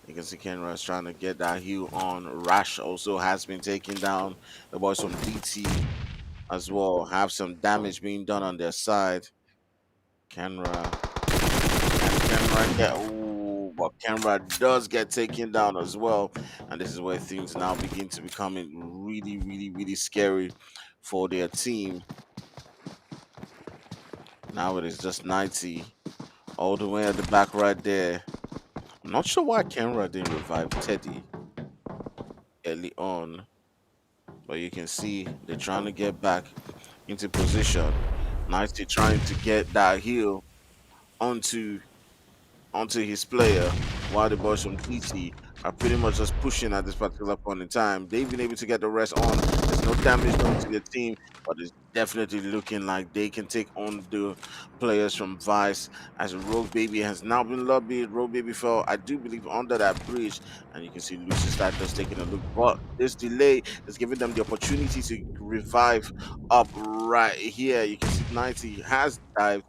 You can see Kenra is trying to get that heal on. Rash also has been taken down. The boys from DT as well have some damage being done on their side. Kenra but Canberra does get taken down as well, and this is where things now begin to becoming really, really, really scary for their team. Now it is just 90 all the way at the back right there. I'm not sure why Canberra didn't revive Teddy early on, but you can see they're trying to get back into position. 90 trying to get that heal onto his player, while the boys from TT are pretty much just pushing at this particular point in time. They've been able to get the rest on. There's no damage done to the team, but it's definitely looking like they can take on the players from Vice, as Rogue Baby has now been lobbied. Rogue Baby fell, I do believe, under that bridge, and you can see Lucius Stack just taking a look. But this delay is giving them the opportunity to revive up right here. You can see 90 has dived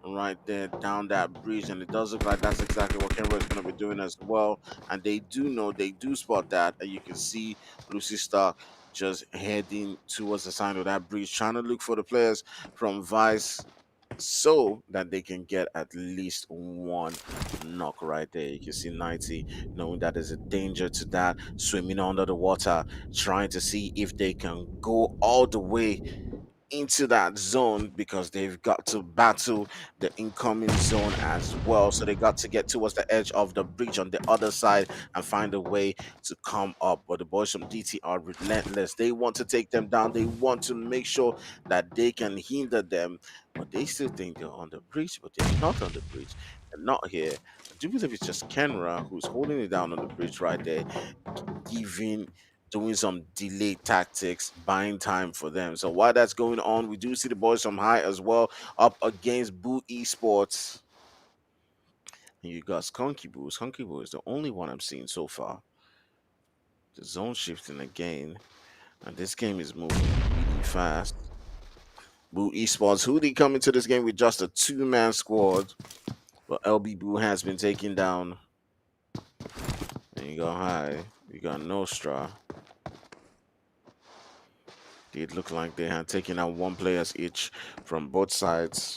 right there down that bridge, and it does look like that's exactly what Kenra is going to be doing as well. And they do know, they do spot that, and you can see Lucy Stark just heading towards the side of that bridge, trying to look for the players from Vice so that they can get at least one knock right there. You can see 90 knowing that there's a danger to that, swimming under the water, trying to see if they can go all the way into that zone because they've got to battle the incoming zone as well. So they got to get towards the edge of the bridge on the other side and find a way to come up. But the boys from DT are relentless. They want to take them down. They want to make sure that they can hinder them. But they still think they're on the bridge, but they're not on the bridge. They're not here. I do believe it's just Kenra who's holding it down on the bridge right there, giving doing some delay tactics, buying time for them. So while that's going on, we do see the boys from high as well up against Boo Esports. And you got Skunky Boo. Skunky Boo is the only one I'm seeing so far. The zone shifting again. And this game is moving really fast. Boo Esports, who they come into this game with just a two-man squad. But LB Boo has been taken down. And you got high. You got Nostra. It looked like they had taken out one players each from both sides.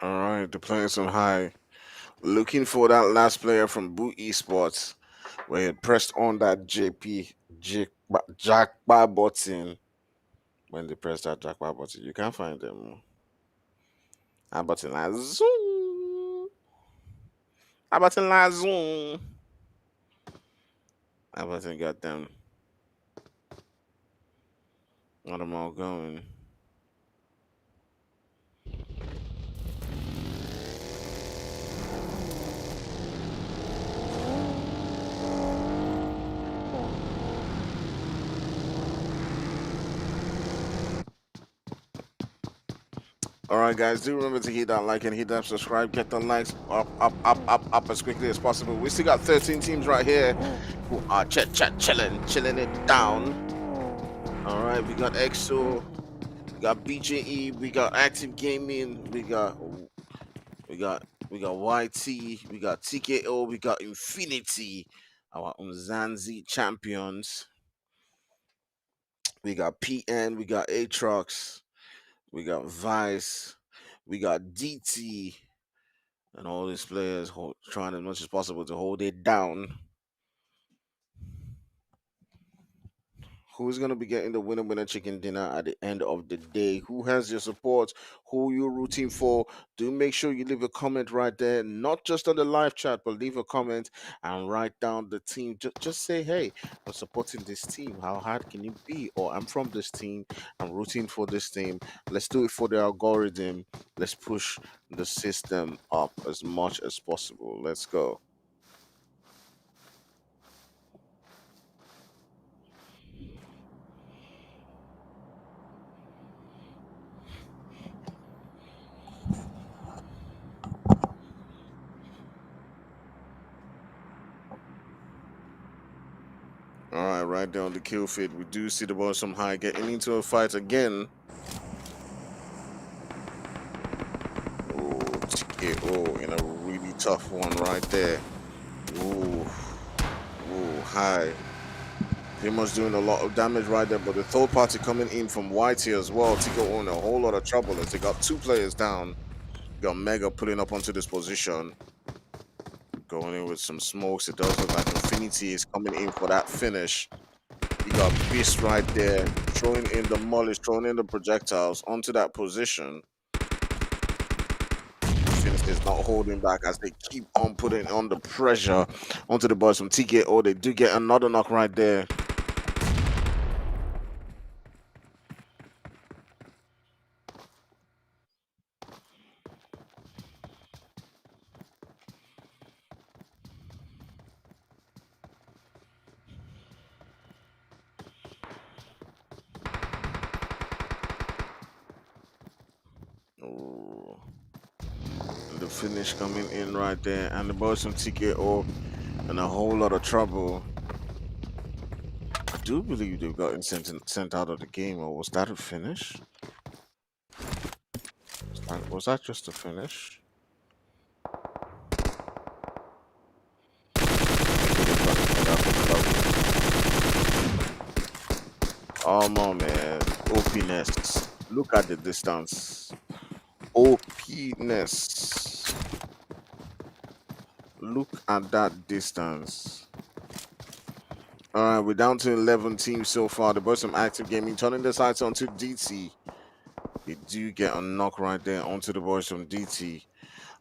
All right, the players on high looking for that last player from Boo Esports, where he pressed on that Jackpot button. When they press that Jackpot button, you can't find them. That button like zoom. That button like zoom. That button got them. Got them all going. All right, guys, do remember to hit that like and hit that subscribe. Get the likes up as quickly as possible. We still got 13 teams right here who are chilling it down. All right, we got EXO, we got BJE, we got Active Gaming, we got YT, we got TKO, we got Infinity, our Umzanzi champions. We got PN, we got Atrox, we got Vice, we got DT, and all these players trying as much as possible to hold it down. Who's going to be getting the winner chicken dinner at the end of the day? Who has your support? Who you're rooting for? Do make sure you leave a comment right there, not just on the live chat, but leave a comment and write down the team. Just say, hey, I'm supporting this team. How hard can it be? Or I'm from this team. I'm rooting for this team. Let's do it for the algorithm. Let's push the system up as much as possible. Let's go. All right, right there on the kill feed, we do see the boys from high getting into a fight again. Oh, TKO in a really tough one right there. Ooh, ooh, high. Pretty much doing a lot of damage right there, but the third party coming in from YT as well. TKO in a whole lot of trouble as they got two players down. Got Mega pulling up onto this position. Going in with some smokes. It does look like Infinity is coming in for that finish. You got Beast right there, throwing in the mollies, throwing in the projectiles onto that position. Phoenix is not holding back as they keep on putting on the pressure onto the boys from TKO. They do get another knock right there. finish coming in right there, and the boys from TKO in a whole lot of trouble. I do believe they've gotten sent out of the game, or was that a finish? Was that just a finish? Okay, they've gotten sent out of the lobby. Oh no, man. OPness. Look at the distance. OPness. Look at that distance. All right, we're down to 11 teams so far. The boys from Active Gaming turning their sights onto DT. They do get a knock right there onto the boys from DT.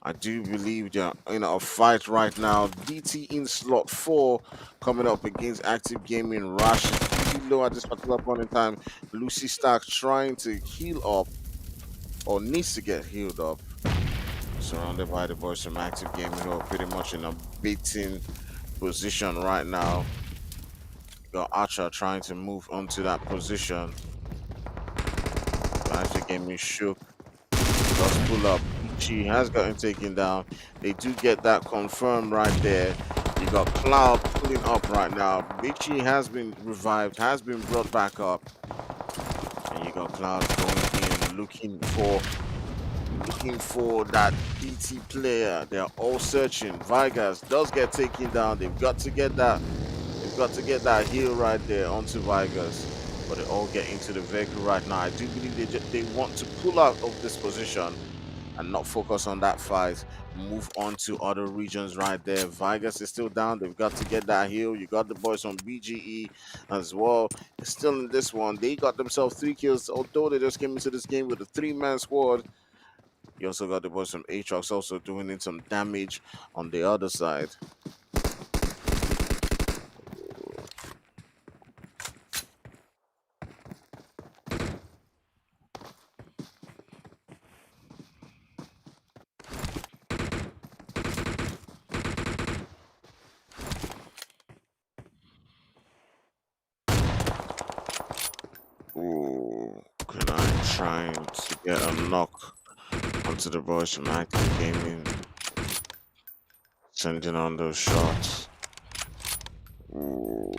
I do believe they're in a fight right now. DT in slot 4 coming up against Active Gaming. Rush is pretty low at this particular point in time. Lucy Stark trying to heal up, or needs to get healed up. Surrounded by the boys from Active Gaming, who are pretty much in a beating position right now. Got Archer trying to move onto that position. But Active Gaming shook. Does pull up. Ichi has gotten taken down. They do get that confirmed right there. You got Cloud pulling up right now. Ichi has been revived, has been brought back up. And you got Cloud going in, looking for that DT player. They're all searching. Vigas does get taken down. They've got to get that heal right there onto Vigas. But they all get into the vehicle right now. I do believe they want to pull out of this position and not focus on that fight. Move on to other regions right there. Vigas is still down. They've got to get that heal. You got the boys from BGE as well. Still in this one. They got themselves 3 kills, although they just came into this game with a 3-man squad. You also got the boys from Aatrox also doing in some damage on the other side. Ooh, can I trying to get a knock onto the boys from Active Gaming, sending on those shots. Ooh,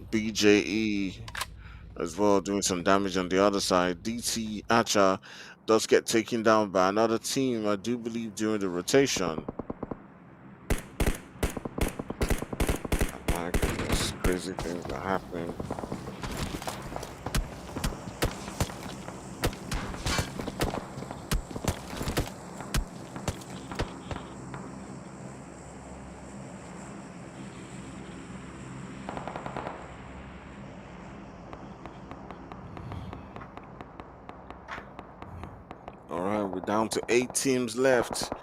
BJE as well doing some damage on the other side. DT Acha does get taken down by another team, I do believe, during the rotation. My goodness, crazy things are happening. All right, we're down to 8 teams left.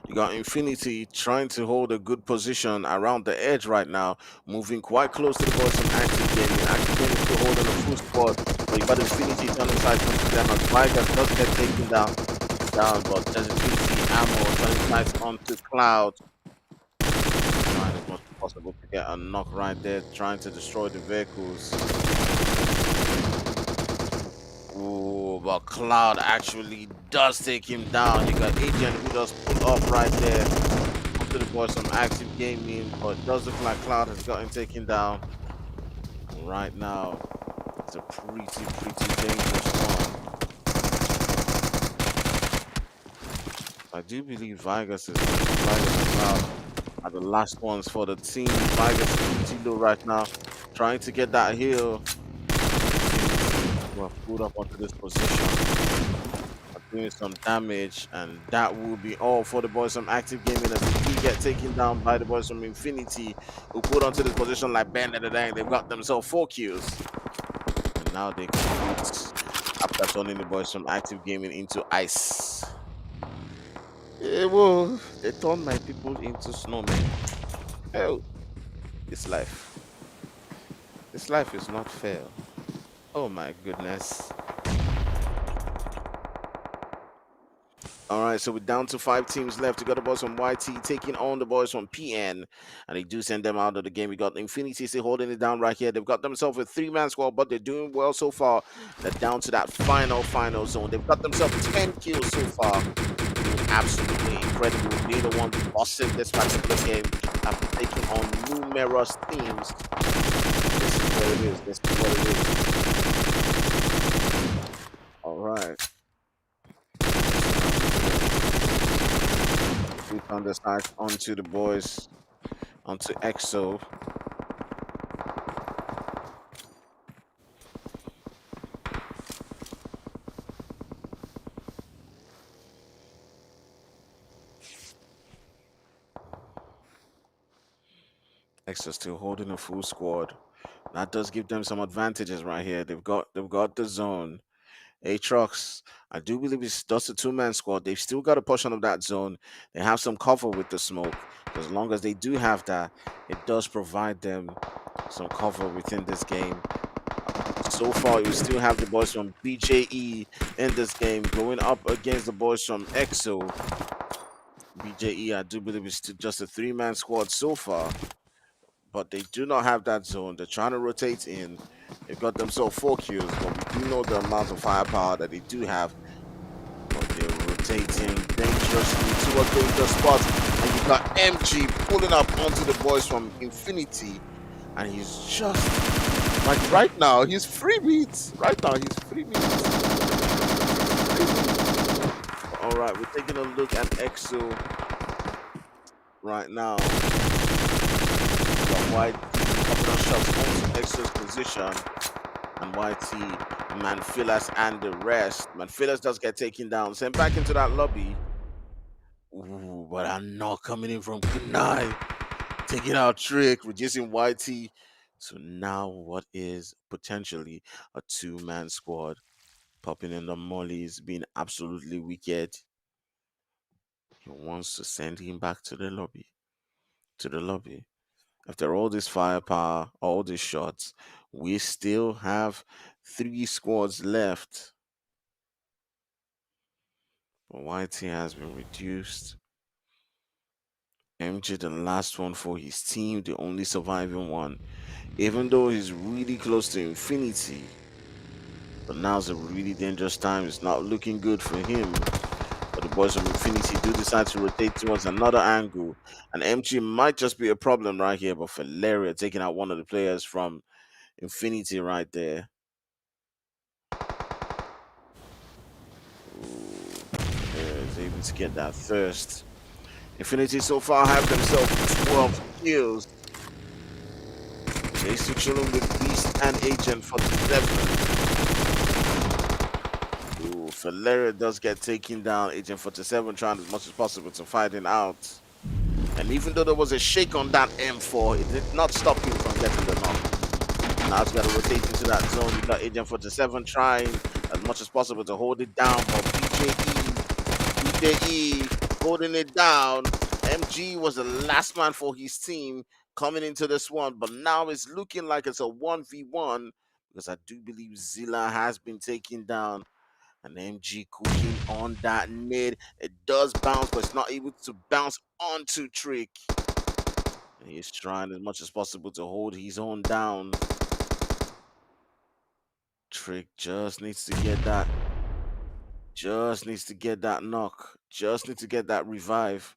You got Infinity trying to hold a good position around the edge right now, moving quite close to the boys from Active Gaming. Active Gaming still holding a full squad, but you got Infinity turning sides onto them as Vigas does get taken down, but there's Infinity ammo turning sides onto Cloud. Trying as much as possible to get a knock right there, trying to destroy the vehicles. Ooh, but Cloud actually does take him down. You got Agent who does pull up right there onto the boys from Active Gaming, but it does look like Cloud has gotten taken down. And right now, it's a pretty dangerous one. I do believe Vigas and Cloud are the last ones for the team. Vigas is pretty low right now, trying to get that heal. Well, pulled up onto this position, doing some damage, and that will be all for the boys from Active Gaming as they do get taken down by the boys from Infinity, who put onto this position like Ben and the Dang. They've got themselves 4 kills, and now they complete after turning the boys from Active Gaming into ice. Yeah, well, they turned my people into snowmen. Oh, this life. This life is not fair. Oh my goodness. All right, so we're down to 5 teams left. We got the boys from YT taking on the boys from PN, and they do send them out of the game. We got Infinity still holding it down right here. They've got themselves a 3-man squad, but they're doing well so far. They're down to that final zone. They've got themselves 10 kills so far. Doing absolutely incredible. They're the ones bossing this particular game after taking on numerous teams. This is what it is. This is what it is. All right. Switch on the side onto the boys, onto EXO. EXO still holding a full squad. That does give them some advantages right here. They've got the zone. Aatrox, I do believe it's just a two-man squad. They've still got a portion of that zone. They have some cover with the smoke. As long as they do have that, it does provide them some cover within this game. So far, you still have the boys from BJE in this game going up against the boys from EXO. BJE, I do believe it's still just a three-man squad so far, but they do not have that zone. They're trying to rotate in. They've got themselves 4 kills, but we do know the amount of firepower that they do have. But they're rotating dangerously towards the spots. And you've got MG pulling up onto the boys from Infinity. And he's just like right now, he's free beats. Right now, he's free beats. All right, we're taking a look at EXO right now. Got White couple of shots onto EXO's position. And YT, Manfilas, and the rest. Manfilas does get taken down, sent back into that lobby. Ooh, but I'm not coming in from Kunai. Taking out Trick, reducing YT to now what is potentially a two-man squad. Popping in the mollies, being absolutely wicked. He wants to send him back to the lobby. To the lobby. After all this firepower, all these shots, we still have 3 squads left. But YT has been reduced. MJ, the last one for his team, the only surviving one. Even though he's really close to infinity. But now's a really dangerous time. It's not looking good for him. But the boys from Infinity do decide to rotate towards another angle. And MG might just be a problem right here. But Valeria taking out one of the players from Infinity right there. Ooh, Valeria is able to get that first. Infinity so far have themselves 12 kills. They still chilling with Beast and Agent for the 7. Ooh, Valeria does get taken down. Agent 47 trying as much as possible to fight him out. And even though there was a shake on that M4, it did not stop him from getting the knock. Now it's got to rotate into that zone. You got Agent 47 trying as much as possible to hold it down, but BJE holding it down. MG was the last man for his team coming into this one, but now it's looking like it's a 1v1 because I do believe Zilla has been taken down. And MG cooking on that mid. It does bounce, but it's not able to bounce onto Trick. And he's trying as much as possible to hold his own down. Trick just needs to get that. Just needs to get that knock. Just needs to get that revive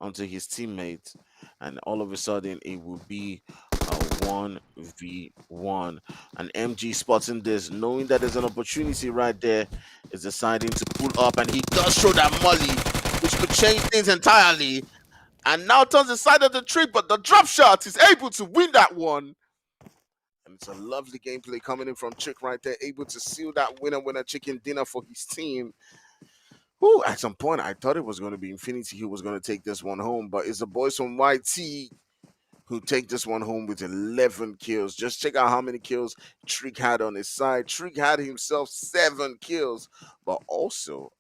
onto his teammate. And all of a sudden, it will be a 1v1. And MG spotting this, knowing that there's an opportunity right there, is deciding to pull up. And he does show that molly, which could change things entirely. And now turns the side of the trick, but the drop shot is able to win that one. And it's a lovely gameplay coming in from Chick right there, able to seal that winner chicken dinner for his team. Who at some point I thought it was going to be Infinity who was going to take this one home, but it's the boys from YT who take this one home with 11 kills. Just check out how many kills Trick had on his side. Trick had himself 7 kills, but also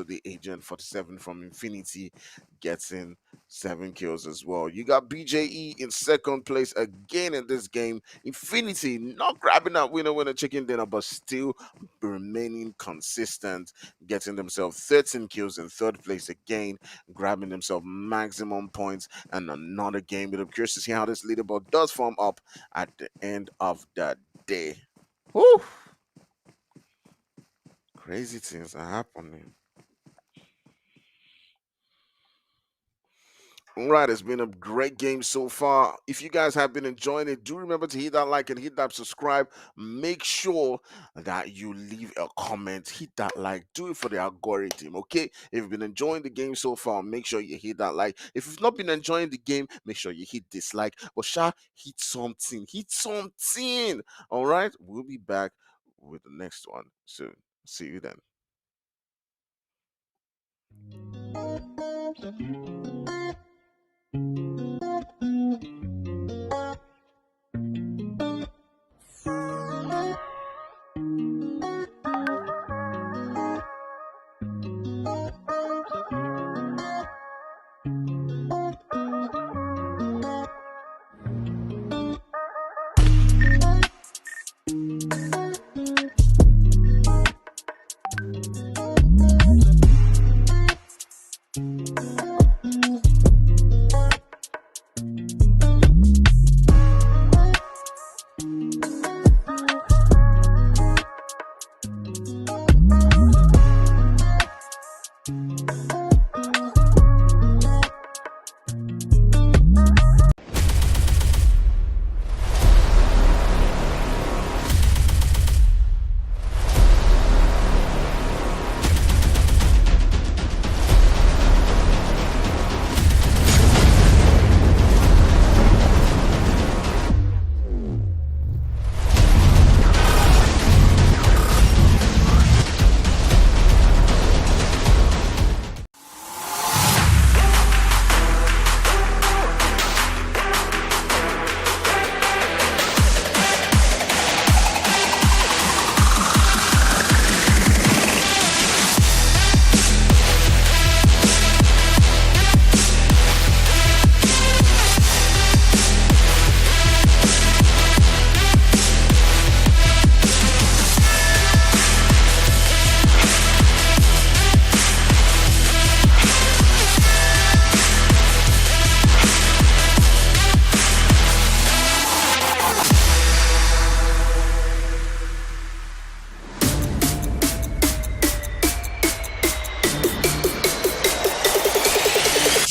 the Agent 47 from Infinity gets in 7 kills as well. You got BJE in second place again in this game. Infinity not grabbing that winner chicken dinner, but still remaining consistent, getting themselves 13 kills in third place again, grabbing themselves maximum points and another game. But I'm curious to see how this leaderboard does form up at the end of the day. Whew. Crazy things are happening. All right, it's been a great game so far. If you guys have been enjoying it, do remember to hit that like and hit that subscribe. Make sure that you leave a comment, hit that like, do it for the algorithm, okay? If you've been enjoying the game so far, make sure you hit that like. If you've not been enjoying the game, make sure you hit dislike. But hit something, hit something. All right, we'll be back with the next one soon. See you then.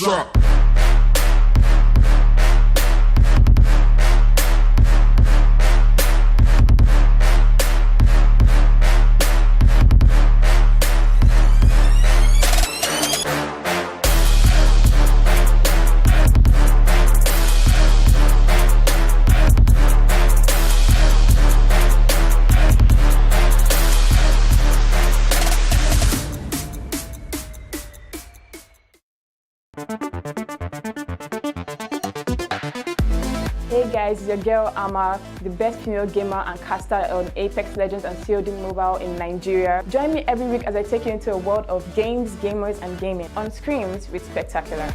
Drop. Hey guys, it's your girl Ama, the best female gamer and caster on Apex Legends and COD Mobile in Nigeria. Join me every week as I take you into a world of games, gamers and gaming on Screams with Spectacular.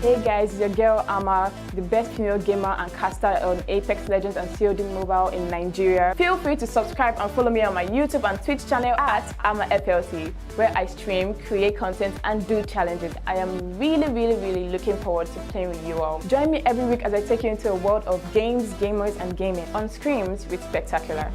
Hey guys, it's your girl Ama, the best female gamer and caster on Apex Legends and COD Mobile in Nigeria. Feel free to subscribe and follow me on my YouTube and Twitch channel at AmaFLC, where I stream, create content and do challenges. I am really looking forward to playing with you all. Join me every week as I take you into a world of games, gamers and gaming on Screams with Spectacular.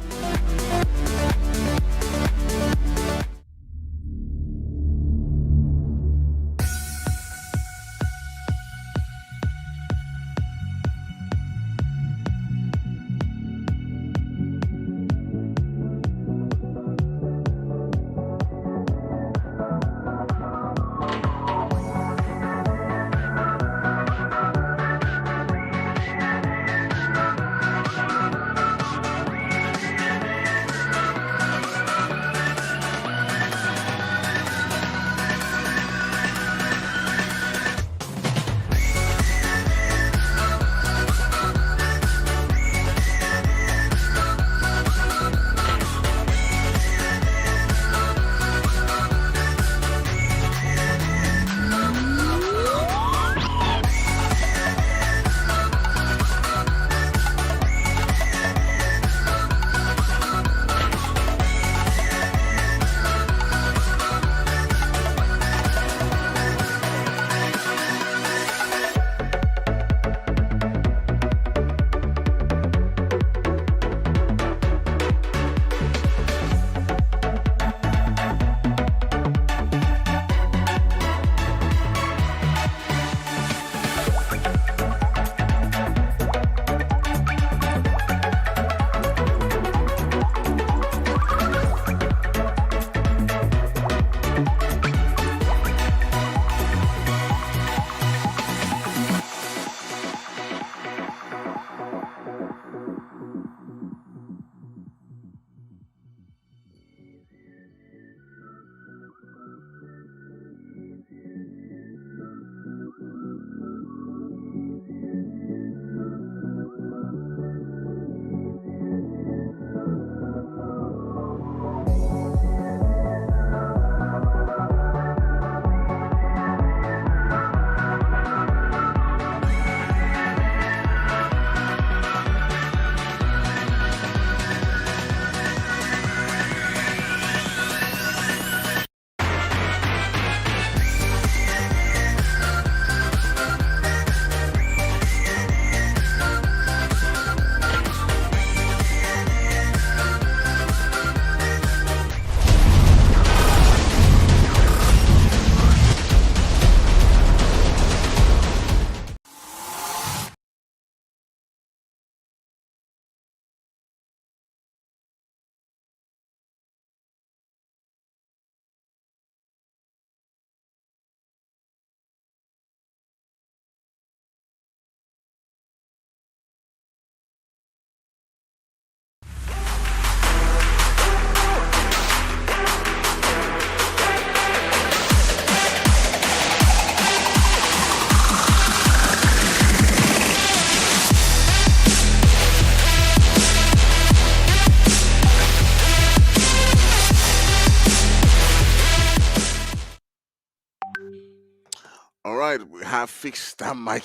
right, we have fixed that mic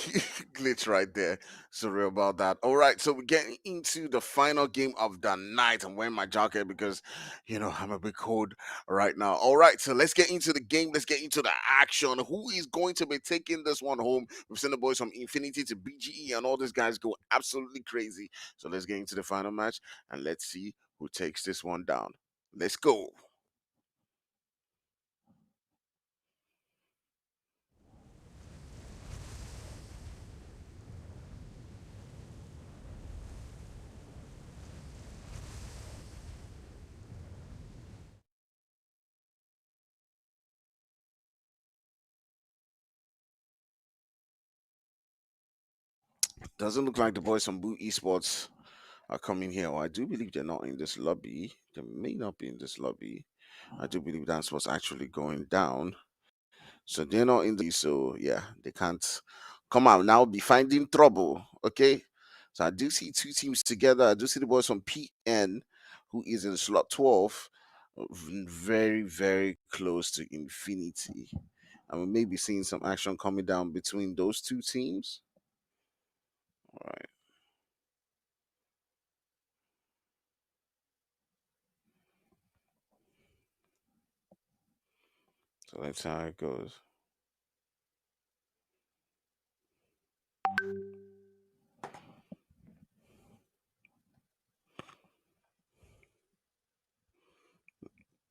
glitch right there. Sorry about that. All right, so we're getting into the final game of the night. I'm wearing my jacket because, I'm a bit cold right now. All right, so let's get into the game. Let's get into the action. Who is going to be taking this one home? We've seen the boys from Infinity to BGE, and all these guys go absolutely crazy. So let's get into the final match and let's see who takes this one down. Let's go. Doesn't look like the boys from Boo Esports are coming here. Or I do believe they're not in this lobby. They may not be in this lobby. I do believe that's what's actually going down. So they're not in the so yeah, they can't come out now, be finding trouble. Okay. So I do see two teams together. I do see the boys from PN who is in slot 12. Very, very close to infinity. And we may be seeing some action coming down between those two teams. All right. So that's how it goes.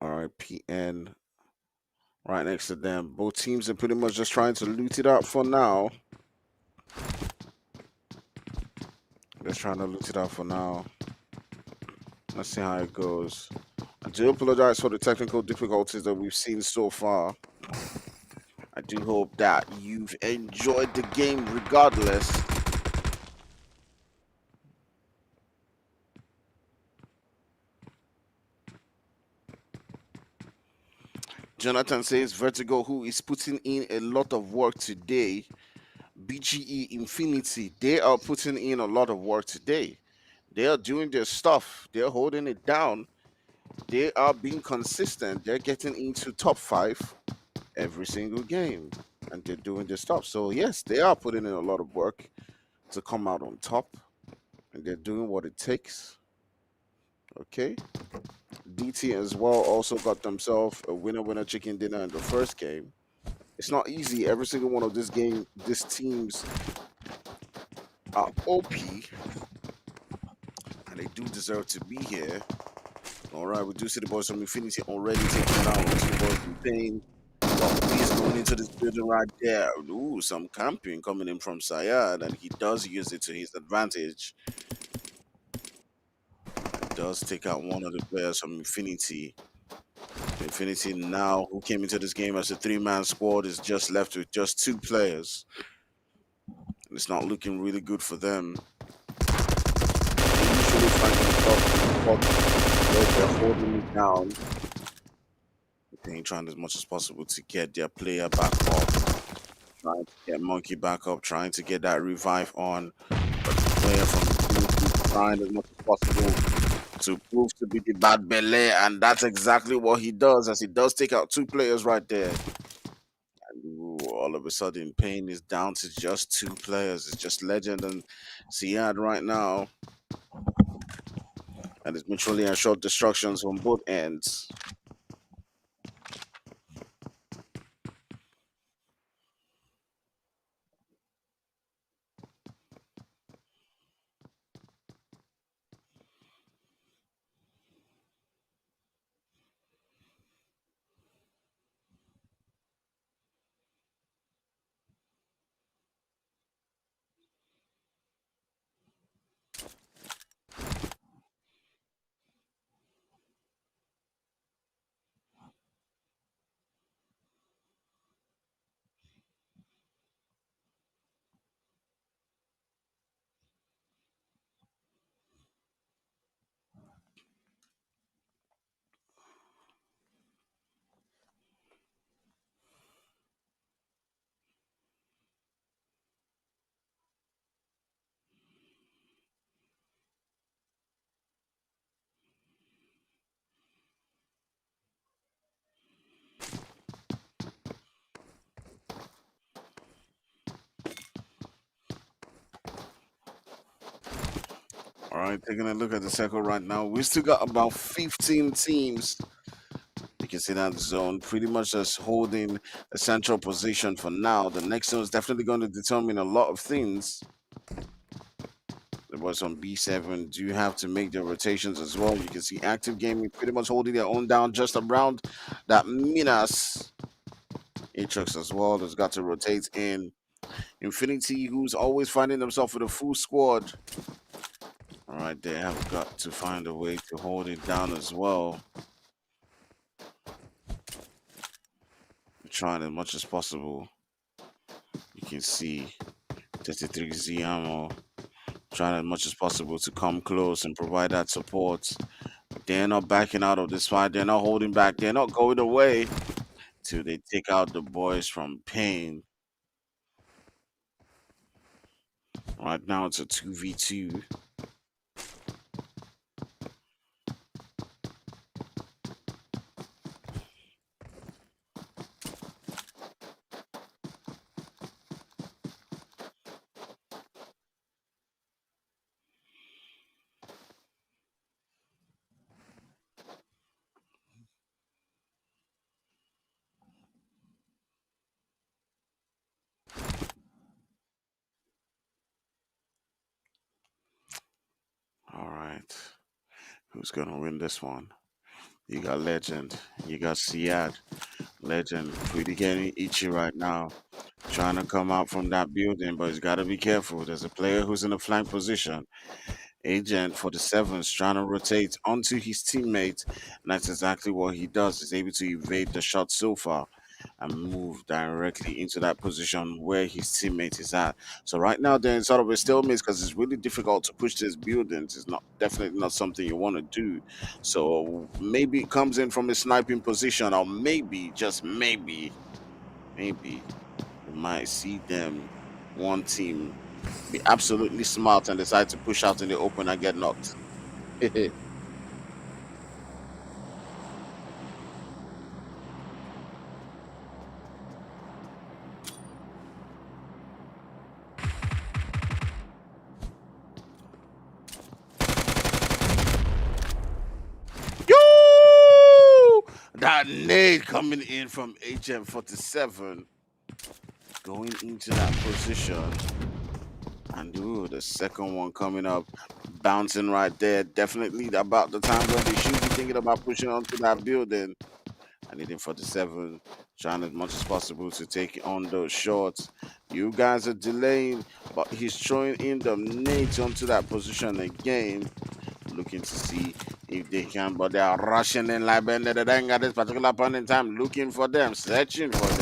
All right, PN right next to them. Both teams are pretty much just trying to loot it up for now. Just trying to loot it up for now. Let's see how it goes. I do apologize for the technical difficulties that we've seen so far. I do hope that you've enjoyed the game regardless. Jonathan says Vertigo, who is putting in a lot of work today. BGE Infinity, they are putting in a lot of work today. They are doing their stuff. They're holding it down. They are being consistent. They're getting into top five every single game, and they're doing their stuff. So yes, they are putting in a lot of work to come out on top, and they're doing what it takes. Okay. DT as well also got themselves a winner chicken dinner in the first game. It's not easy. Every single one of these teams are OP, and they do deserve to be here. All right, we do see the boys from Infinity already taking down. We see the boys from Pain. He's going into this building right there. Ooh, some camping coming in from Sayad, and he does use it to his advantage. Does take out one of the players from Infinity. Infinity now, who came into this game as a three-man squad, is just left with just two players. And it's not looking really good for them. They usually find themselves where they're holding it down. They're trying as much as possible to get their player back up. Trying to get Monkey back up, trying to get that revive on. But the player from Infinity trying as much as possible to prove to be the bad Bele, and that's exactly what he does, as he does take out two players right there. Ooh, all of a sudden, Pain is down to just two players. It's just Legend and Siad right now. And it's mutually and short destructions from both ends. right, taking a look at the circle right now. We still got about 15 teams. You can see that zone pretty much just holding a central position for now. The next zone is definitely going to determine a lot of things. The boys on B7 do have to make their rotations as well. You can see Active Gaming pretty much holding their own down just around that Minas. Atrox as well has got to rotate in. Infinity, who's always finding themselves with a full squad. All right, they have got to find a way to hold it down as well. Trying as much as possible. You can see 33Z ammo trying as much as possible to come close and provide that support. They're not backing out of this fight. They're not holding back. They're not going away till they take out the boys from Pain. Right now it's a 2v2. All right. Who's going to win this one? You got Legend. You got Siad. Legend pretty getting itchy right now. Trying to come out from that building, but he's got to be careful. There's a player who's in a flank position. Agent for the sevens trying to rotate onto his teammate. And that's exactly what he does. He's able to evade the shot so far and move directly into that position where his teammate is at. So right now they're in sort of a stalemate because it's really difficult to push these buildings. It's not definitely not something you want to do. So maybe it comes in from a sniping position, or maybe, just maybe, you might see them, one team, be absolutely smart and decide to push out in the open and get knocked. Yo! That nade coming in from HM47, going into that position. And ooh, the second one coming up, bouncing right there. Definitely about the time when they should be thinking about pushing onto that building. And hitting 47, trying as much as possible to take on those shots. You guys are delaying, but he's throwing in the nades onto that position again. Looking to see if they can, but they are rushing in like Bender at this particular point in time, looking for them, searching for them.